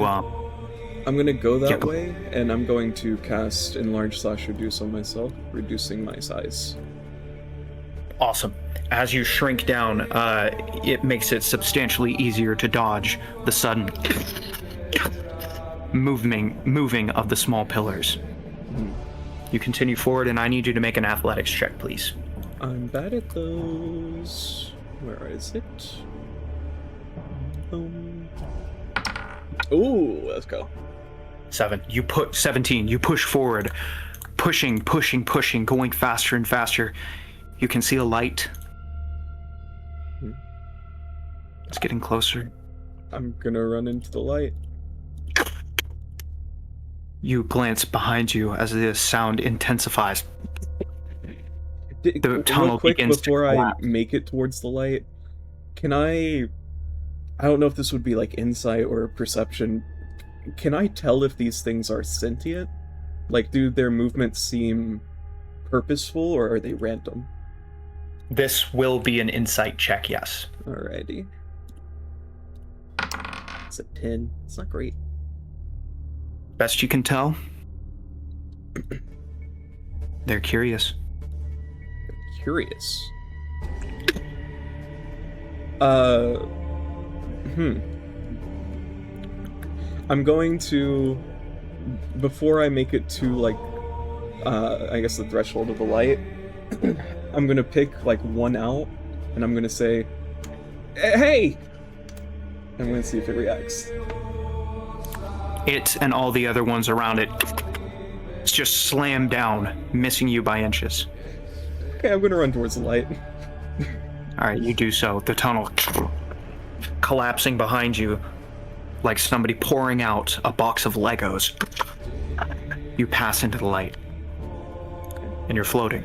that Yeah, go- way, and I'm going to cast Enlarge/Reduce on myself, reducing my size. Awesome. As you shrink down, it makes it substantially easier to dodge the sudden moving of the small pillars. You continue forward, and I need you to make an athletics check, please. I'm bad at those. Where is it? Ooh, let's go. 17. You push forward, pushing, going faster and faster. You can see a light. It's getting closer. I'm gonna run into the light. You glance behind you as the sound intensifies. The tunnel Real quick begins to before I collapse. make it towards the light, can I don't know if this would be like insight or perception. Can I tell if these things are sentient? Like, do their movements seem purposeful or are they random? This will be an insight check, yes. Alrighty. It's a 10. It's not great. Best you can tell, they're curious. Curious. I'm going to, before I make it to like, I guess the threshold of the light, I'm gonna pick like one out, and I'm gonna say, "Hey!" I'm gonna see if it reacts. It and all the other ones around it just slam down, missing you by inches. Okay, I'm gonna run towards the light. All right, you do so. The tunnel collapsing behind you like somebody pouring out a box of Legos. You pass into the light, and you're floating.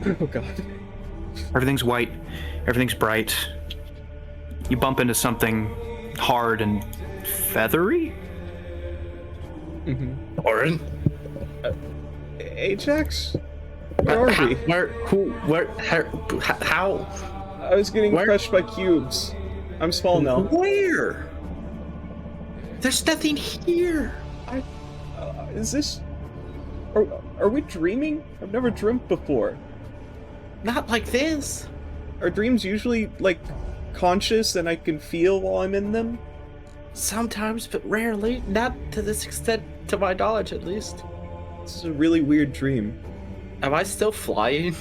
Oh god. Everything's white, everything's bright. You bump into something hard and feathery? Orin? Ajax? Where are we? How? I was getting Where? crushed by cubes. I'm small now. Where? There's nothing here. Is this... Are we dreaming? I've never dreamt before. Not like this. Are dreams usually, like, conscious and I can feel while I'm in them? Sometimes, but rarely. Not to this extent, to my knowledge at least. This is a really weird dream. Am I still flying?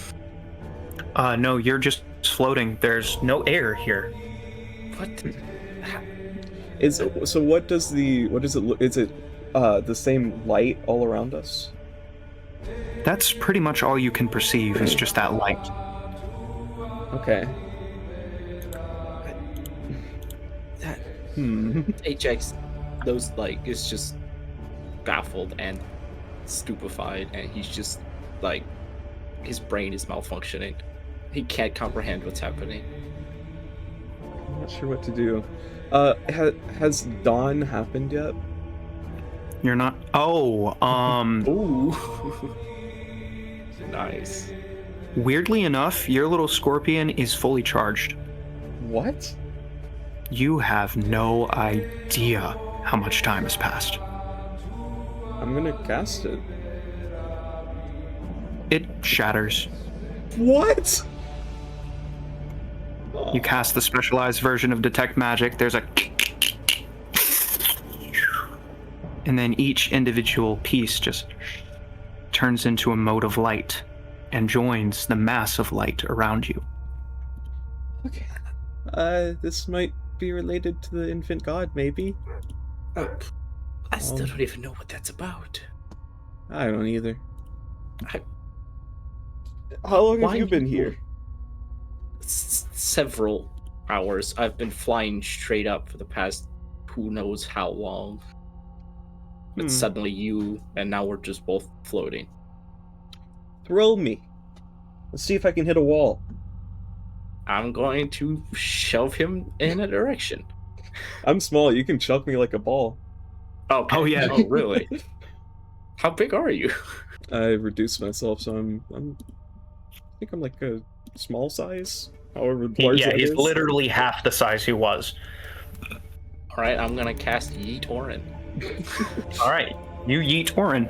No, you're just floating. There's no air here. What? So what does it look... Is it, the same light all around us? That's pretty much all you can perceive, is just that light. Okay. That Hmm. Ajax, those like is just baffled and stupefied, and he's just like his brain is malfunctioning. He can't comprehend what's happening. I'm not sure what to do. Has dawn happened yet? You're not. Oh, Ooh. Nice. weirdly enough, your little scorpion is fully charged. What? You have no idea how much time has passed. I'm gonna cast it. It shatters. What? You cast the specialized version of Detect Magic. There's a. And then each individual piece just turns into a mode of light and joins the mass of light around you. This might be related to the infant god, maybe. I still don't even know what that's about. I don't either. I- How long Why have you been you- here? Several hours. I've been flying straight up for the past who knows how long. But suddenly you, and now we're just both floating. Throw me. Let's see if I can hit a wall. I'm going to shove him in a direction. I'm small. You can chuck me like a ball. Okay. Oh, yeah. Oh, really? How big are you? I reduced myself, so I think I'm like a small size. However large Yeah, that he's is. literally half the size he was. All right, I'm gonna cast Yeet Orin. All right, you yeet Orin.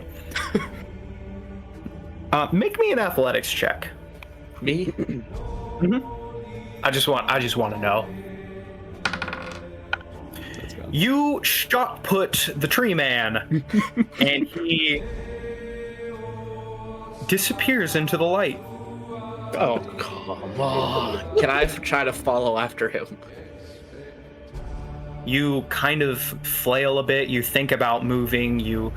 Make me an athletics check. Me? I just want to know. Let's go. You shot put the tree man, and he disappears into the light. Oh, come on. Can I try to follow after him? You kind of flail a bit. You think about moving. You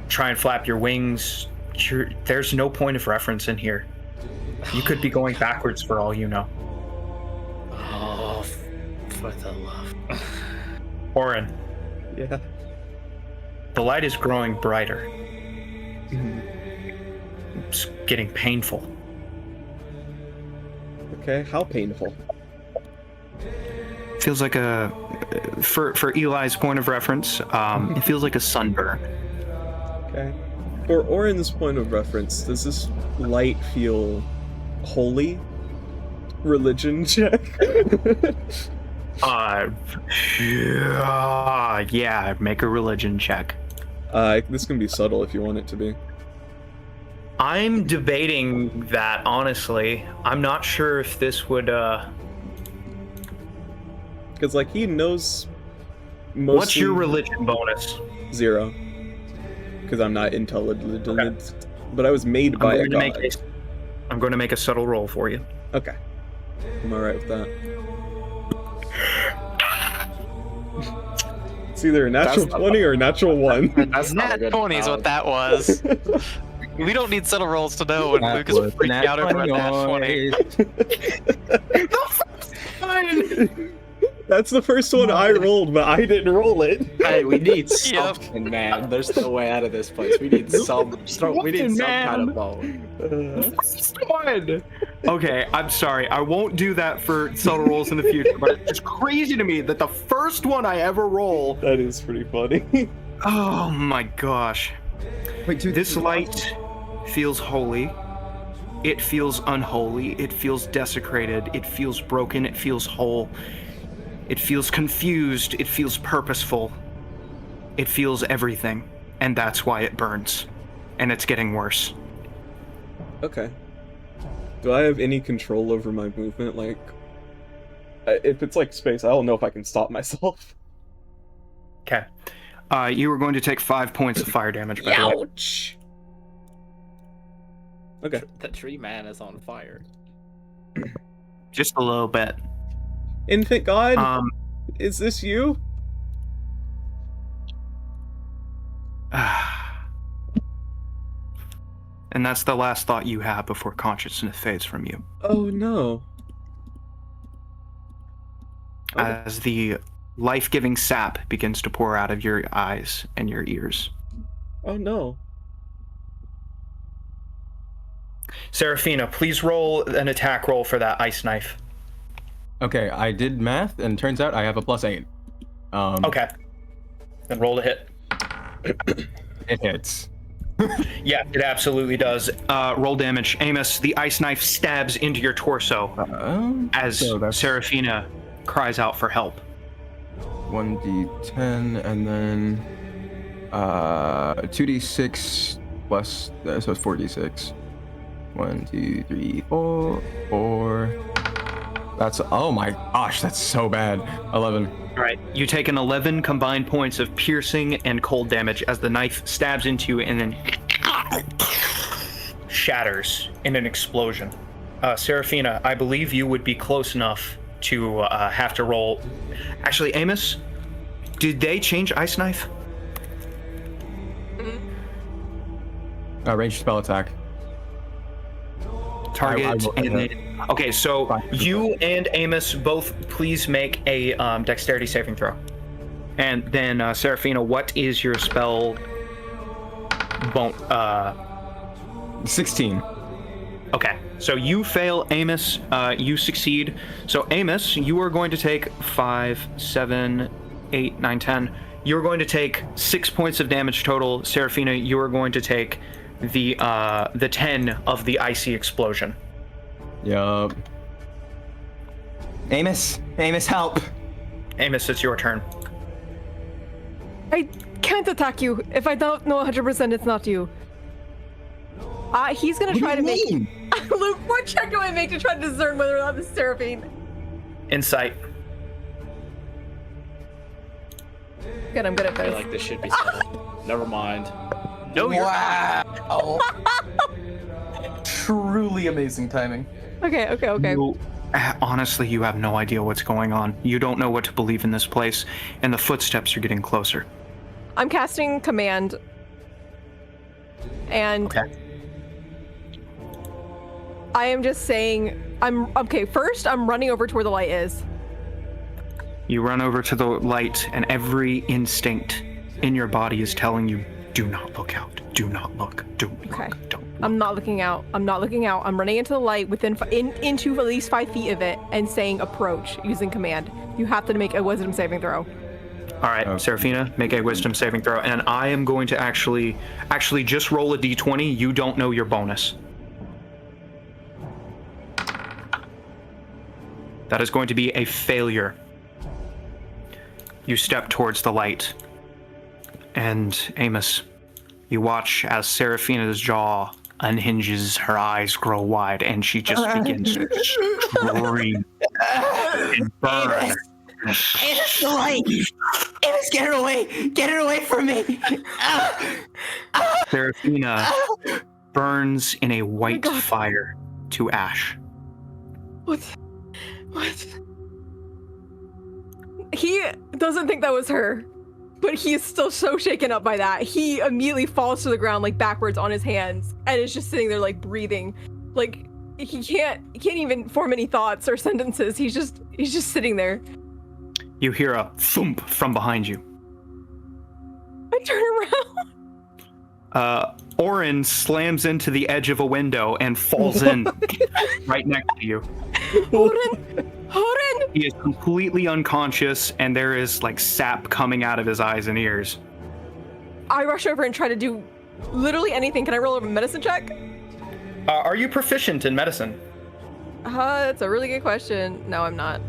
try and flap your wings. There's no point of reference in here. You could be going backwards for all you know. Oh, for the love. Orin, Yeah. the light is growing brighter. It's getting painful. Okay. How painful? Feels like for Eli's point of reference, it feels like a sunburn. Okay. For Orin's point of reference, does this light feel holy? Religion check. Yeah, make a religion check. This can be subtle if you want it to be. I'm debating that, honestly. I'm not sure if this would, Because, like, he knows mostly... What's your religion bonus? 0. Because I'm not intelligent. Okay. But I was made by a god. I'm going to make a subtle roll for you. Okay. I'm alright with that. It's either a natural That's not- 20 or a natural 1. That's not a Nat good 20 is what round. that was. We don't need subtle rolls to know when That Lucas was freaked nat out over a nat 20. 20. That's the first one I rolled, but I didn't roll it. Hey, we need Yep. something, man. There's no way out of this place. We need some kind of bone. Okay, I'm sorry. I won't do that for subtle rolls in the future, but it's crazy to me that the first one I ever roll. That is pretty funny. Oh my gosh. Wait, dude, This light feels holy. It feels unholy. It feels desecrated. It feels broken. It feels whole. It feels confused. It feels purposeful. It feels everything. And that's why it burns. And it's getting worse. Okay. Do I have any control over my movement? Like, if it's like space, I don't know if I can stop myself. Okay. You are going to take 5 points of fire damage, by the way. Ouch! Okay. The tree man is on fire. Just a little bit. Infant God, Um, is this you? and that's the last thought you have before consciousness fades from you. Oh no. Okay. As the life-giving sap begins to pour out of your eyes and your ears. Oh no. Seraphina, please roll an attack roll for that ice knife. Okay, I did math, and turns out I have a +8. Okay. Then roll to hit. It hits. Yeah, it absolutely does. Roll damage. Amos, the ice knife stabs into your torso as so that's Seraphina cries out for help. 1d10, and then 2d6 plus, so it's 4d6. 1, 2, 3, 4, 4. That's, oh my gosh, that's so bad. 11. All right, you take an 11 combined points of piercing and cold damage as the knife stabs into you and then shatters in an explosion. Seraphina, I believe you would be close enough to have to roll. Actually, Amos, did they change Ice Knife? Ranged spell attack. Target. I will- and then, okay, so Fine. you and Amos both please make a dexterity saving throw. And then Seraphina, what is your spell? 16. Okay, so you fail, Amos. You succeed. So Amos, you are going to take 5, 7, 8, 9, 10. You're going to take 6 points of damage total. Seraphina, you are going to take the 10 of the icy explosion. Yup. Amos, help. Amos, it's your turn. I can't attack you if I don't know 100% it's not you. He's gonna try to make. Luke, what check do I make to try to discern whether or not this is Seraphine? Insight. Good, I'm good at I feel this. like this should be settled. Never mind. No, you're Wow. Truly amazing timing. Okay. You, honestly, you have no idea what's going on. You don't know what to believe in this place, and the footsteps are getting closer. I'm casting command. And Okay. I am just saying, first I'm running over to where the light is. You run over to the light, and every instinct in your body is telling you, do not look out. Do not look. Don't Okay. look. Don't look. I'm not looking out. I'm running into the light into at least 5 feet of it and saying approach using command. You have to make a wisdom saving throw. All right, Seraphina, make a wisdom saving throw, and I am going to actually just roll a d20. You don't know your bonus. That is going to be a failure. You step towards the light, and Amos, you watch as Seraphina's jaw unhinges, her eyes grow wide, and she just begins to scream and burn. Amos, the light. Amos, get it away. Get it away from me. Seraphina burns in a white God. fire to ash. What? He doesn't think that was her, but he is still so shaken up by that. He immediately falls to the ground, like backwards on his hands, and is just sitting there, like breathing, like he can't even form any thoughts or sentences. He's just sitting there. You hear a thump from behind you. I turn around. Orin slams into the edge of a window and falls in right next to you. Horan! He is completely unconscious, and there is like sap coming out of his eyes and ears. I rush over and try to do literally anything. Can I roll a medicine check? Are you proficient in medicine? That's a really good question. No, I'm not.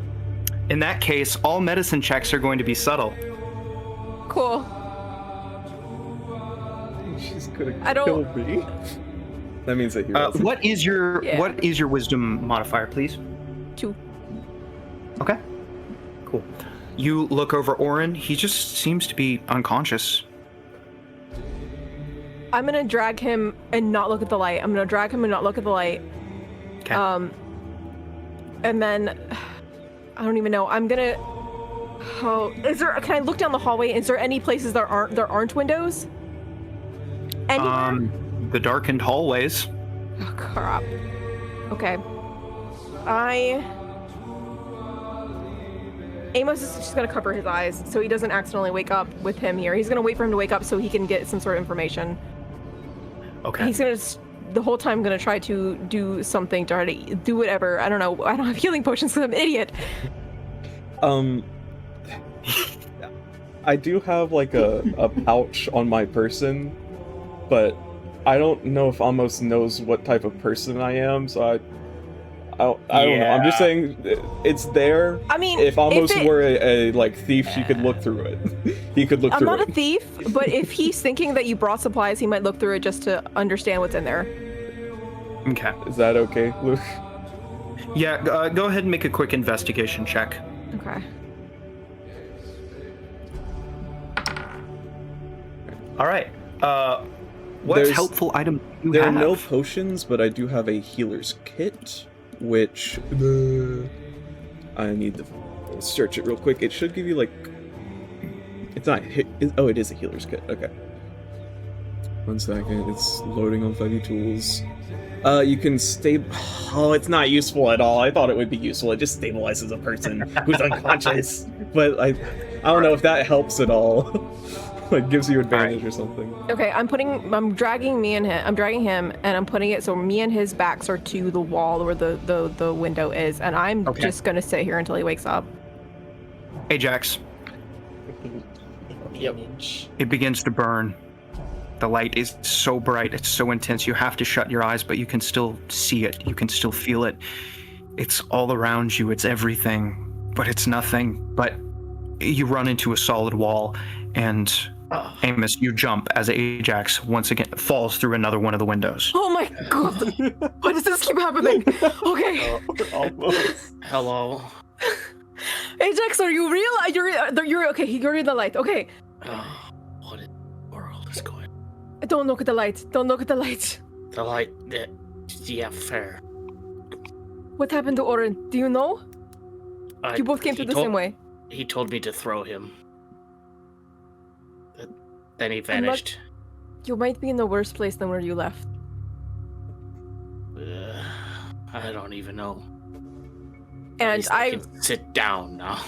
In that case, all medicine checks are going to be subtle. Cool. She's gonna I don't- kill me. That means that you're. What is your Yeah. wisdom modifier, please? 2. Okay. Cool. You look over Orin. He just seems to be unconscious. I'm gonna drag him and not look at the light. Okay. And then I don't even know. I'm gonna. Oh, can I look down the hallway? Is there any places there aren't windows? Anywhere? The darkened hallways. Oh crap. Okay. Amos is just gonna cover his eyes so he doesn't accidentally wake up with him here. He's gonna wait for him to wake up so he can get some sort of information. Okay. He's gonna the whole time gonna try to do something, try to do whatever. I don't know. I don't have healing potions because I'm an idiot. I do have like a pouch on my person, but I don't know if Amos knows what type of person I am, so I don't know. I'm just saying it's there. I mean, If Amos it- were a like thief, she could look through it. He could look I'm through not it. a thief, but if he's thinking that you brought supplies, he might look through it just to understand what's in there. Okay. Is that okay, Luke? Yeah, go ahead and make a quick investigation check. Okay. All right. What There's- helpful item do you There have? are no potions, but I do have a healer's kit, which I need to search it real quick. It should give you like. It's not. Oh, it is a healer's kit. Okay. 1 second. It's loading on 5e tools. You can Oh, it's not useful at all. I thought it would be useful. It just stabilizes a person who's unconscious. But I don't know if that helps at all. Like gives you advantage or something. Okay, I'm dragging him, and I'm putting it so me and his backs are to the wall where the window is, and I'm just gonna sit here until he wakes up. Ajax, Yep. it begins to burn. The light is so bright, it's so intense, you have to shut your eyes, but you can still see it, you can still feel it. It's all around you, it's everything, but it's nothing. But you run into a solid wall, and Amos, you jump as Ajax once again falls through another one of the windows. Oh my god! Why does this keep happening? Okay. Almost. Hello. Ajax, are you real? You're okay. You're in the light. Okay. What in the world is going on? Don't look at the light. Don't look at the light. The light. Yeah, fair. What happened to Oren? Do you know? You both came through the same way. He told me to throw him. Then he vanished. You might be in the worst place than where you left. I don't even know. And I can sit down now.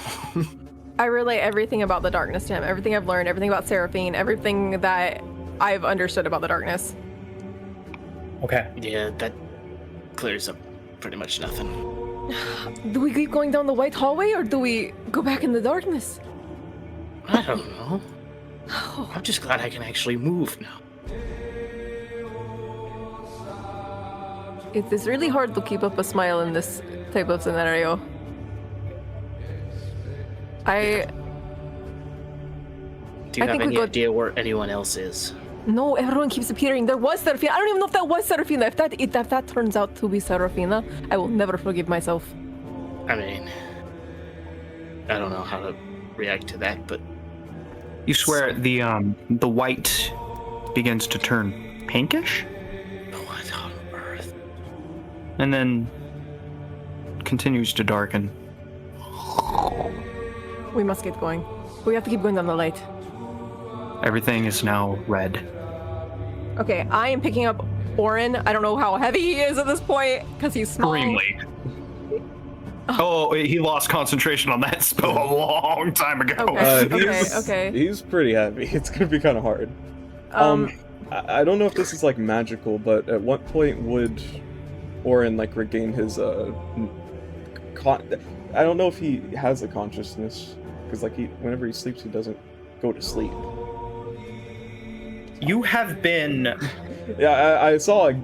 I relay everything about the darkness to him. Everything I've learned, everything about Seraphine, everything that I've understood about the darkness. Okay. Yeah, that clears up pretty much nothing. Do we keep going down the white hallway, or do we go back in the darkness? I don't know. I'm just glad I can actually move now. It is really hard to keep up a smile in this type of scenario. Do you have any idea where anyone else is? No, everyone keeps appearing. There was Seraphina. I don't even know if that was Seraphina. If that turns out to be Seraphina, I will never forgive myself. I mean, I don't know how to react to that, but You swear the white begins to turn pinkish, what on earth? and then continues to darken. We must get going. We have to keep going down the light. Everything is now red. Okay, I am picking up Oren. I don't know how heavy he is at this point because he's small. Extremely. Oh, he lost concentration on that spell a long time ago. Okay. Okay. He's pretty heavy. It's gonna be kind of hard. I don't know if this is like magical, but at what point would Oren like regain his I don't know if he has a consciousness, because like whenever he sleeps, he doesn't go to sleep. You have been. Yeah, I saw a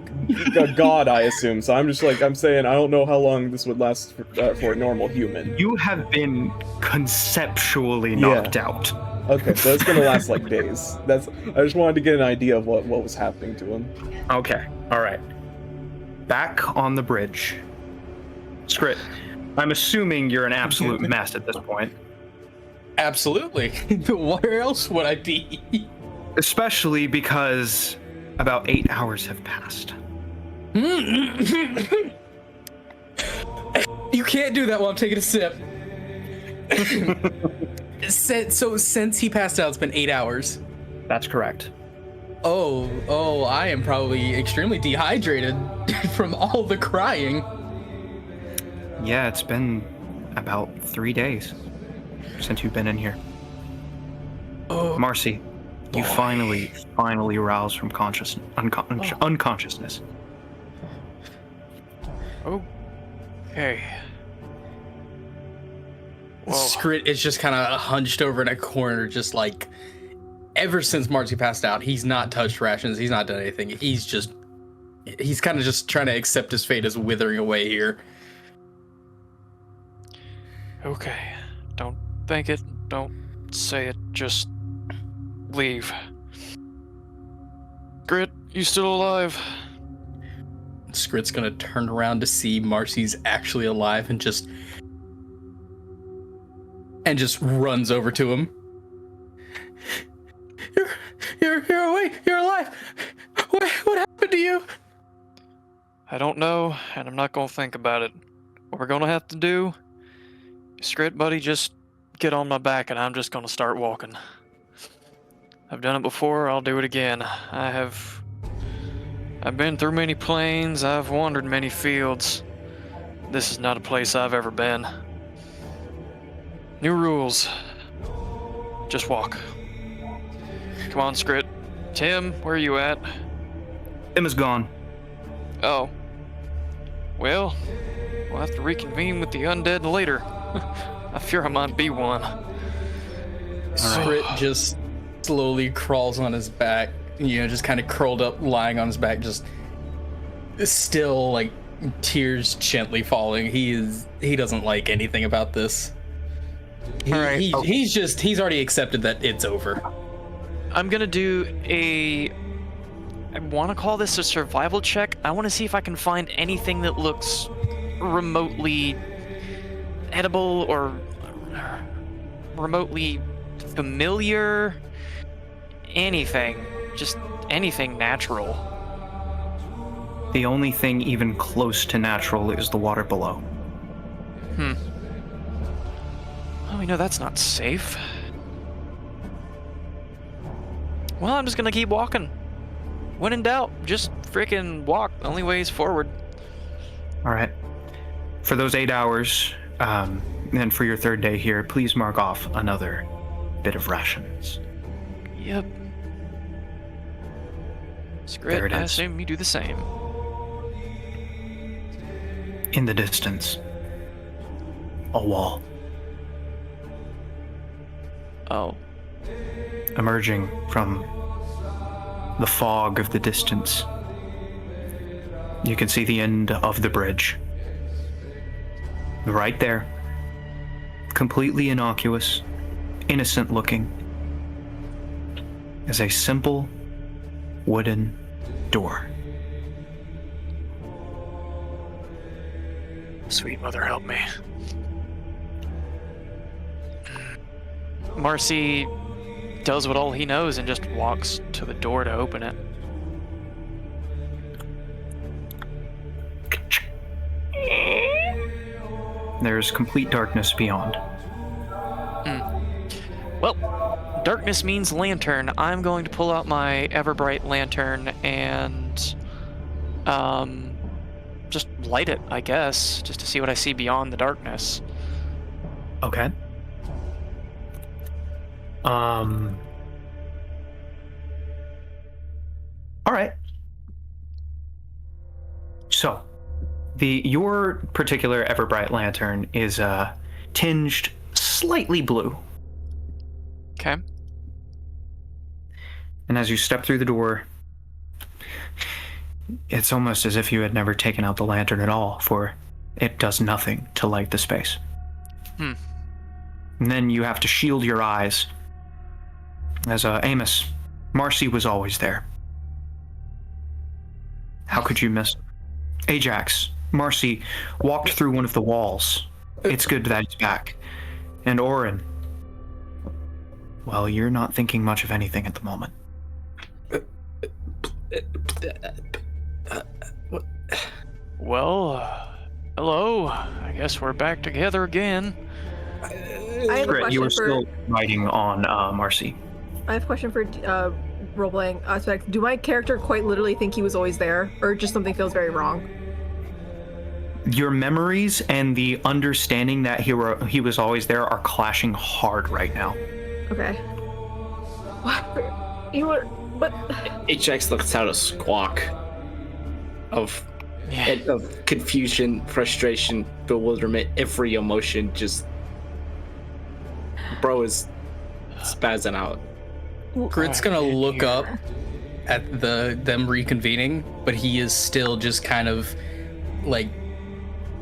god, I assume. So I'm saying I don't know how long this would last for a normal human. You have been conceptually knocked out. Okay, so it's gonna last like days. I just wanted to get an idea of what was happening to him. Okay, all right. Back on the bridge. Skrit, I'm assuming you're an absolute mess at this point. Absolutely. Where else would I be? Especially because about 8 hours have passed. You can't do that while I'm taking a sip. Since he passed out, it's been 8 hours. That's correct. Oh, I am probably extremely dehydrated from all the crying. Yeah, it's been about 3 days since you've been in here. Oh, Marcy, you finally rouse from unconsciousness. Okay. Whoa. Skrit is just kind of hunched over in a corner, just like, ever since Marcy passed out, he's not touched rations, he's not done anything. He's kind of just trying to accept his fate as withering away here. Okay. Don't think it. Don't say it. Just leave. Grit, you still alive? Skrit's gonna turn around to see Marcy's actually alive and just runs over to him. You're awake. You're alive. What happened to you? I don't know, and I'm not gonna think about it. What we're gonna have to do Scrit, buddy, just get on my back and I'm just gonna start walking. I've done it before, I'll do it again. I've been through many plains, I've wandered many fields. This is not a place I've ever been. New rules. Just walk. Come on, Scrit. Tim, where are you at? Tim is gone. Oh. Well, we'll have to reconvene with the undead later. I fear I might be one. Scrit just slowly crawls on his back, just kind of curled up, lying on his back, just still like tears gently falling. He doesn't like anything about this. He's already accepted that it's over. I'm gonna do I want to call this a survival check. I want to see if I can find anything that looks remotely edible or remotely familiar. Anything. Just anything natural. The only thing even close to natural is the water below. Well, we know that's not safe. Well, I'm just gonna keep walking. When in doubt, just freaking walk. The only way is forward. All right. For those 8 hours, and for your third day here, please mark off another bit of rations. Yep. There Scrit, it I is. assume you do the same. In the distance, a wall. Oh. Emerging from the fog of the distance, you can see the end of the bridge. Right there. Completely innocuous, innocent looking, is a simple wooden door. Sweet mother, help me. Marcy does what all he knows and just walks to the door to open it. There's complete darkness beyond. Well, darkness means lantern. I'm going to pull out my Everbright lantern and just light it, I guess, just to see what I see beyond the darkness. Okay. All right. So, your particular Everbright lantern is tinged slightly blue. Okay. And as you step through the door, it's almost as if you had never taken out the lantern at all, for it does nothing to light the space. And then you have to shield your eyes. As Amos, Marcy was always there. How could you miss? Ajax, Marcy walked through one of the walls. It's good that he's back. And Orin, well, you're not thinking much of anything at the moment. Well, hello. I guess we're back together again. I have a Grit, you question were still writing on Marcy. I have a question for role-playing aspect. Do my character quite literally think he was always there, or just something feels very wrong? Your memories and the understanding that he was always there are clashing hard right now. Okay. What? You were... But... Ajax lets out a squawk of confusion, frustration, bewilderment, every emotion just... Bro is spazzing out. Grit's gonna look up at them reconvening, but he is still just kind of like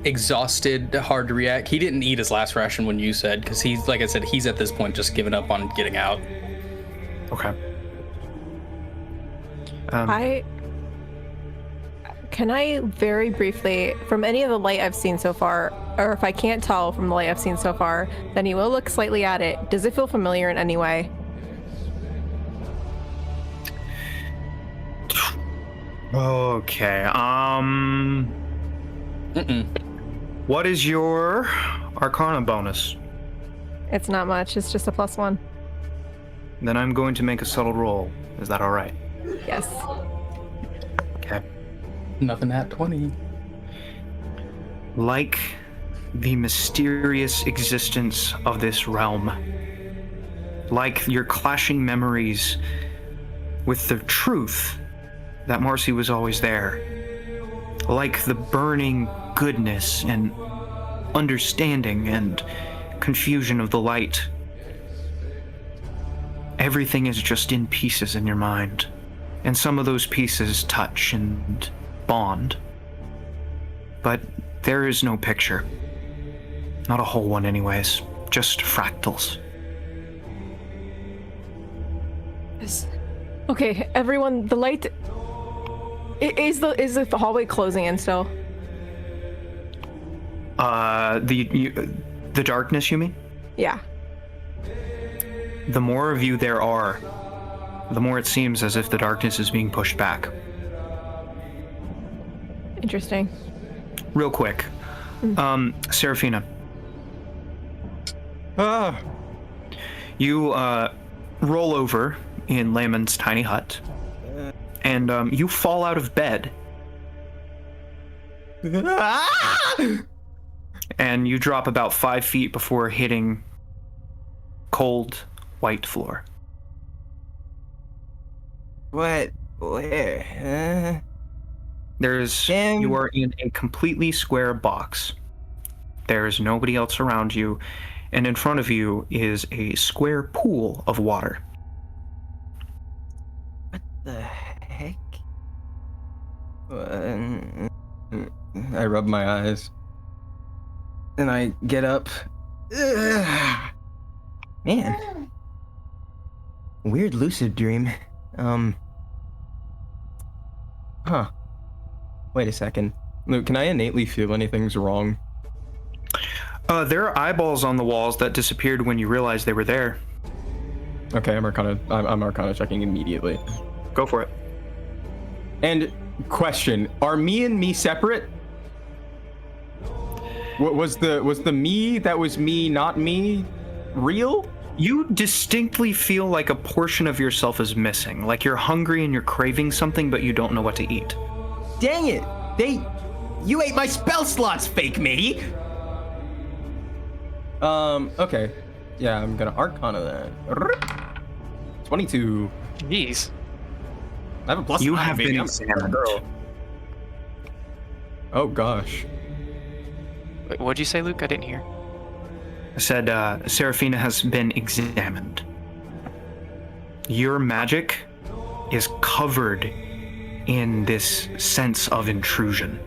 exhausted, hard to react. He didn't eat his last ration when you said, because he's, like I said, he's at this point just given up on getting out. Okay. Can I very briefly, from any of the light I've seen so far, or if I can't tell from the light I've seen so far, then he will look slightly at it. Does it feel familiar in any way? Okay. Mm-mm. What is your Arcana bonus. It's not much. It's just a +1. Then I'm going to make a subtle roll. Is that all right? Yes. Okay. Nothing at 20. Like the mysterious existence of this realm, like your clashing memories with the truth that Marcy was always there, like the burning goodness and understanding and confusion of the light. Everything is just in pieces in your mind, and some of those pieces touch and bond. But there is no picture. Not a whole one anyways, just fractals. Okay, everyone, the light is the hallway closing in still? The darkness, you mean? Yeah. The more of you there are, the more it seems as if the darkness is being pushed back. Interesting. Real quick, Seraphina, you roll over in Layman's tiny hut, and you fall out of bed, and you drop about 5 feet before hitting cold white floor. What? Where? You are in a completely square box. There's nobody else around you, and in front of you is a square pool of water. What the heck? I rub my eyes. And I get up. Man. Weird lucid dream. Huh. Wait a second. Luke, can I innately feel anything's wrong? There are eyeballs on the walls that disappeared when you realized they were there. Okay, I'm Arcana checking immediately. Go for it. And question, are me and me separate? Was the me that was me, not me, real? You distinctly feel like a portion of yourself is missing, like you're hungry and you're craving something, but you don't know what to eat. Dang it! You ate my spell slots, fake me! Okay. Yeah, I'm gonna Arcana then. 22. Jeez. I have a plus You 9, have baby. been I'm a examined. girl. Oh gosh. Wait, what'd you say, Luke? I didn't hear. I said, Seraphina has been examined. Your magic is covered in this sense of intrusion.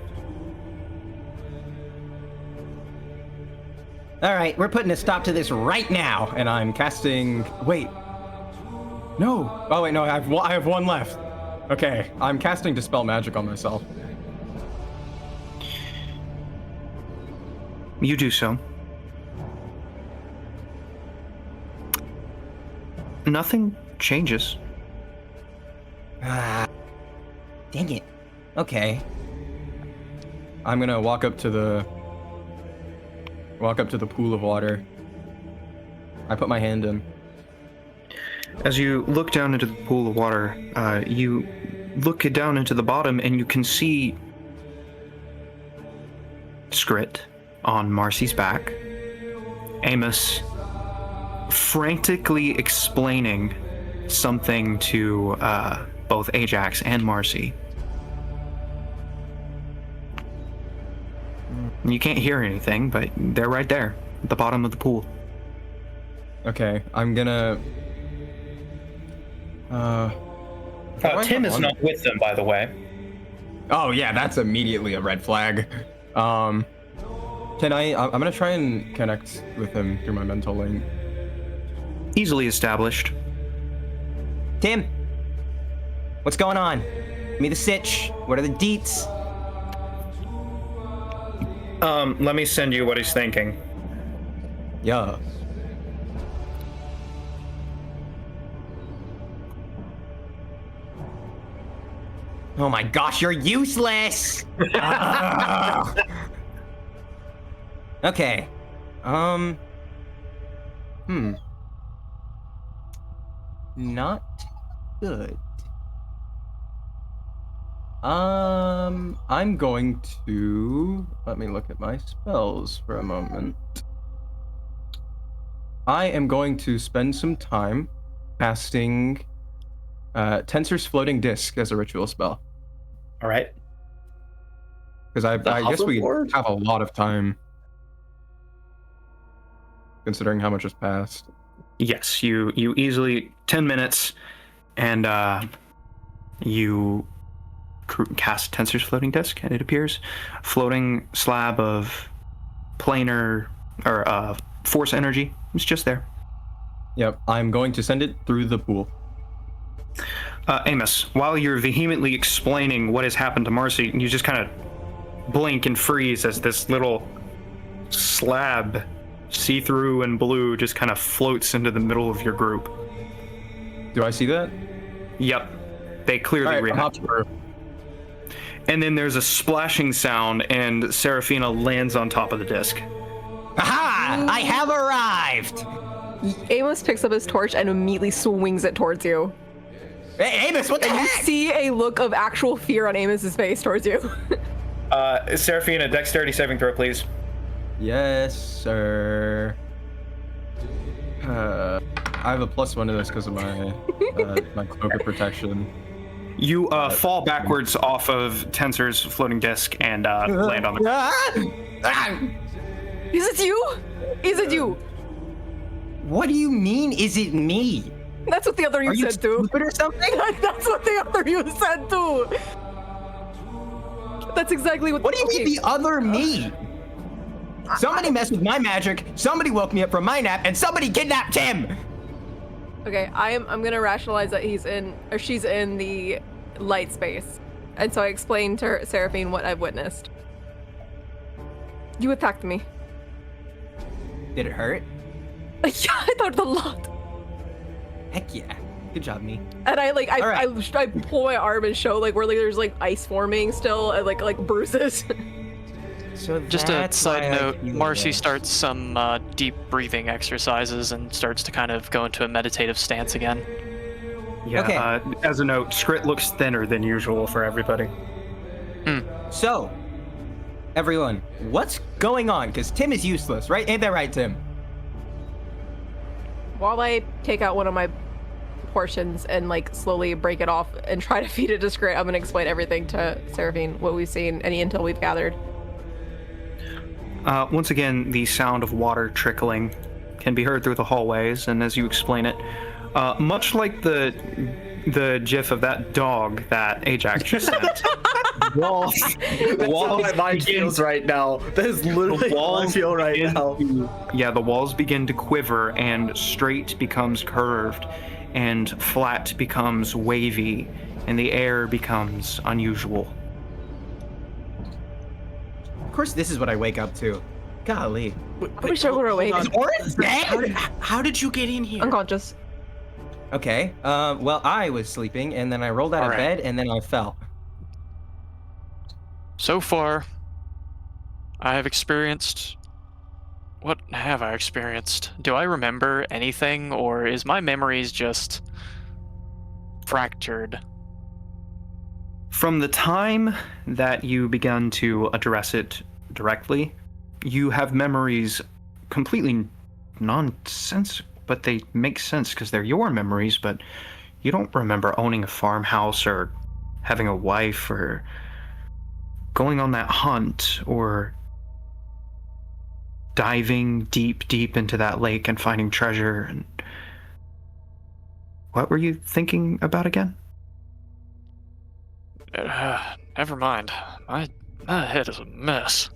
Alright, we're putting a stop to this right now. And I'm casting. Wait. No. Oh wait, no. I have one left. Okay, I'm casting Dispel Magic on myself. You do so. Nothing changes. Dang it. Okay. I'm gonna walk up to the pool of water. I put my hand in. As you look down into the pool of water, you look down into the bottom and you can see Skrit on Marcy's back, Amos frantically explaining something to both Ajax and Marcy. You can't hear anything, but they're right there at the bottom of the pool. Okay, I'm gonna. Tim is not with them, by the way. Oh yeah, that's immediately a red flag. I'm gonna try and connect with him through my mental link. Easily established. Tim, what's going on? Give me the sitch. What are the deets? Let me send you what he's thinking. Yeah. Oh my gosh, you're useless! Okay. Not good. I'm going to let me look at my spells for a moment. I am going to spend some time casting Tensor's Floating Disc as a ritual spell. All right. Because I guess we hoverboard? have a lot of time, considering how much has passed. Yes, you easily 10 minutes, and you cast Tensor's Floating Disc, and it appears floating slab of planar or force energy. It's just there. Yep, I'm going to send it through the pool. Amos, while you're vehemently explaining what has happened to Marcy, you just kind of blink and freeze as this little slab, see-through and blue, just kind of floats into the middle of your group. Do I see that? Yep, they clearly All right, react. And then there's a splashing sound, and Seraphina lands on top of the disc. Aha! I have arrived! Amos picks up his torch and immediately swings it towards you. Hey, Amos, what the And you heck? see a look of actual fear on Amos's face towards you. Seraphina, dexterity saving throw, please. Yes, sir. I have a +1 to this because of my my cloak of protection. You fall backwards off of Tensor's floating disc and land on the. Is it you? Is it you? What do you mean? Is it me? That's what the other you Are you said too. stupid or something? That's what the other you said too. That's exactly what. What do you mean the other me? Somebody messed with my magic. Somebody woke me up from my nap, and somebody kidnapped him. Okay, I'm gonna rationalize that he's in or she's in the light space, and so I explained to Seraphine what I've witnessed. You attacked me. Did it hurt? Yeah, I thought a lot. Heck yeah. Good job, me. And I like All right. I pull my arm and show like where like there's like ice forming still and like bruises. So Just a that's side why I note, feel Marcy this. starts some deep breathing exercises and starts to kind of go into a meditative stance again. Yeah. Okay. As a note, Skrit looks thinner than usual for everybody. So, everyone, what's going on? Because Tim is useless, right? Ain't that right, Tim? While I take out one of my portions and like slowly break it off and try to feed it to Skrit, I'm gonna explain everything to Seraphine, what we've seen, any intel we've gathered. Once again, the sound of water trickling can be heard through the hallways, and as you explain it, much like the gif of that dog that Ajax just sent, walls my mind feels right now. That is literally how I feel right now. Yeah, the walls begin to quiver, and straight becomes curved, and flat becomes wavy, and the air becomes unusual. Of course, this is what I wake up to. Golly. Pretty sure we're awake. Is Orin dead? How did you get in here? Unconscious. Okay, well, I was sleeping, and then I rolled out of Alright. bed, and then I fell. So far, I have experienced. What have I experienced? Do I remember anything, or is my memories just fractured? From the time that you began to address it directly, you have memories completely nonsense, but they make sense because they're your memories, but you don't remember owning a farmhouse or having a wife or going on that hunt or diving deep into that lake and finding treasure. And what were you thinking about again? Never mind. My head is a mess.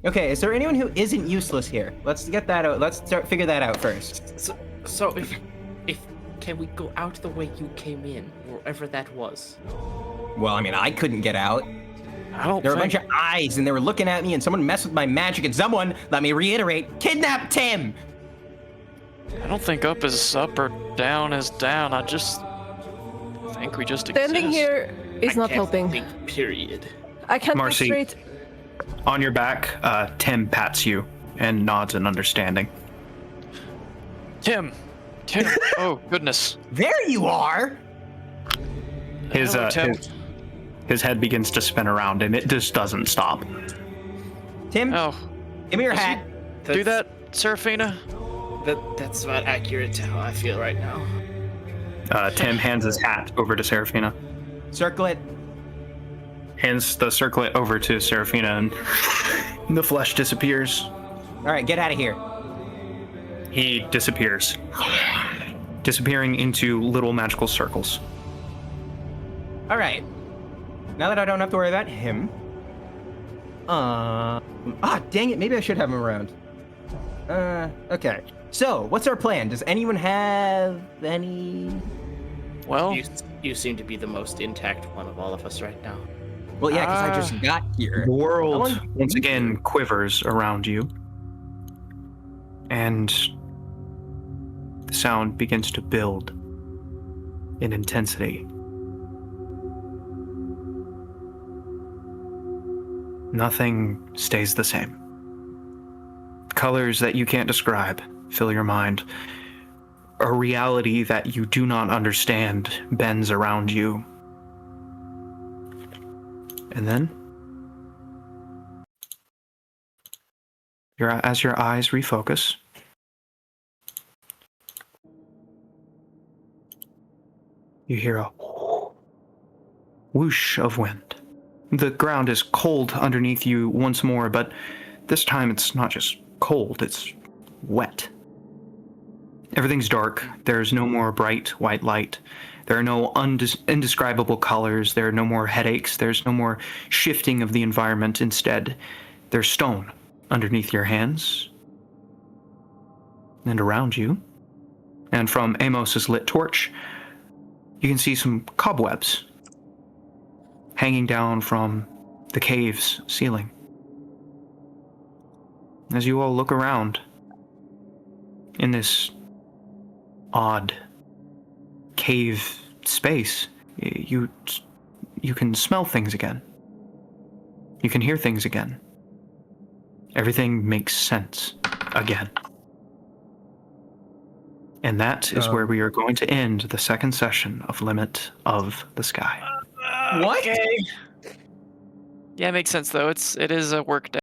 Okay, is there anyone who isn't useless here? Let's get that out. Let's figure that out first. So if can we go out the way you came in, wherever that was? Well, I mean, I couldn't get out. I don't There were a think... bunch of eyes, and they were looking at me, and someone messed with my magic, and someone, let me reiterate, kidnapped Tim! I don't think up is up or down is down. I just think we just exist. Standing here is I not can't helping. think, period. I can't Marcy. think straight. On your back, Tim pats you and nods in understanding. Tim! Oh, goodness. There you are. His Tim. his head begins to spin around, and it just doesn't stop. Tim, Oh, give me your hat. do that, Seraphina? That's about accurate to how I feel right now. Tim hands his hat over to Seraphina. Circle it. Hands the circlet over to Seraphina, and the flesh disappears. All right, get out of here. He disappears, disappearing into little magical circles. All right. Now that I don't have to worry about him. Dang it. Maybe I should have him around. Okay. So, what's our plan? Does anyone have any? Well, You seem to be the most intact one of all of us right now. Well, yeah, because I just got here. The world I want- once again quivers around you, and the sound begins to build in intensity. Nothing stays the same. Colors that you can't describe fill your mind. A reality that you do not understand bends around you. And then, as your eyes refocus, you hear a whoosh of wind. The ground is cold underneath you once more, but this time it's not just cold, it's wet. Everything's dark. There's no more bright white light. There are no indescribable colors. There are no more headaches. There's no more shifting of the environment. Instead, there's stone underneath your hands and around you. And from Amos's lit torch, you can see some cobwebs hanging down from the cave's ceiling. As you all look around in this odd cave space, you can smell things again. You can hear things again. Everything makes sense again. And that is where we are going to end the second session of Limit of the Sky. What? Okay. Yeah, it makes sense though. It is a work day.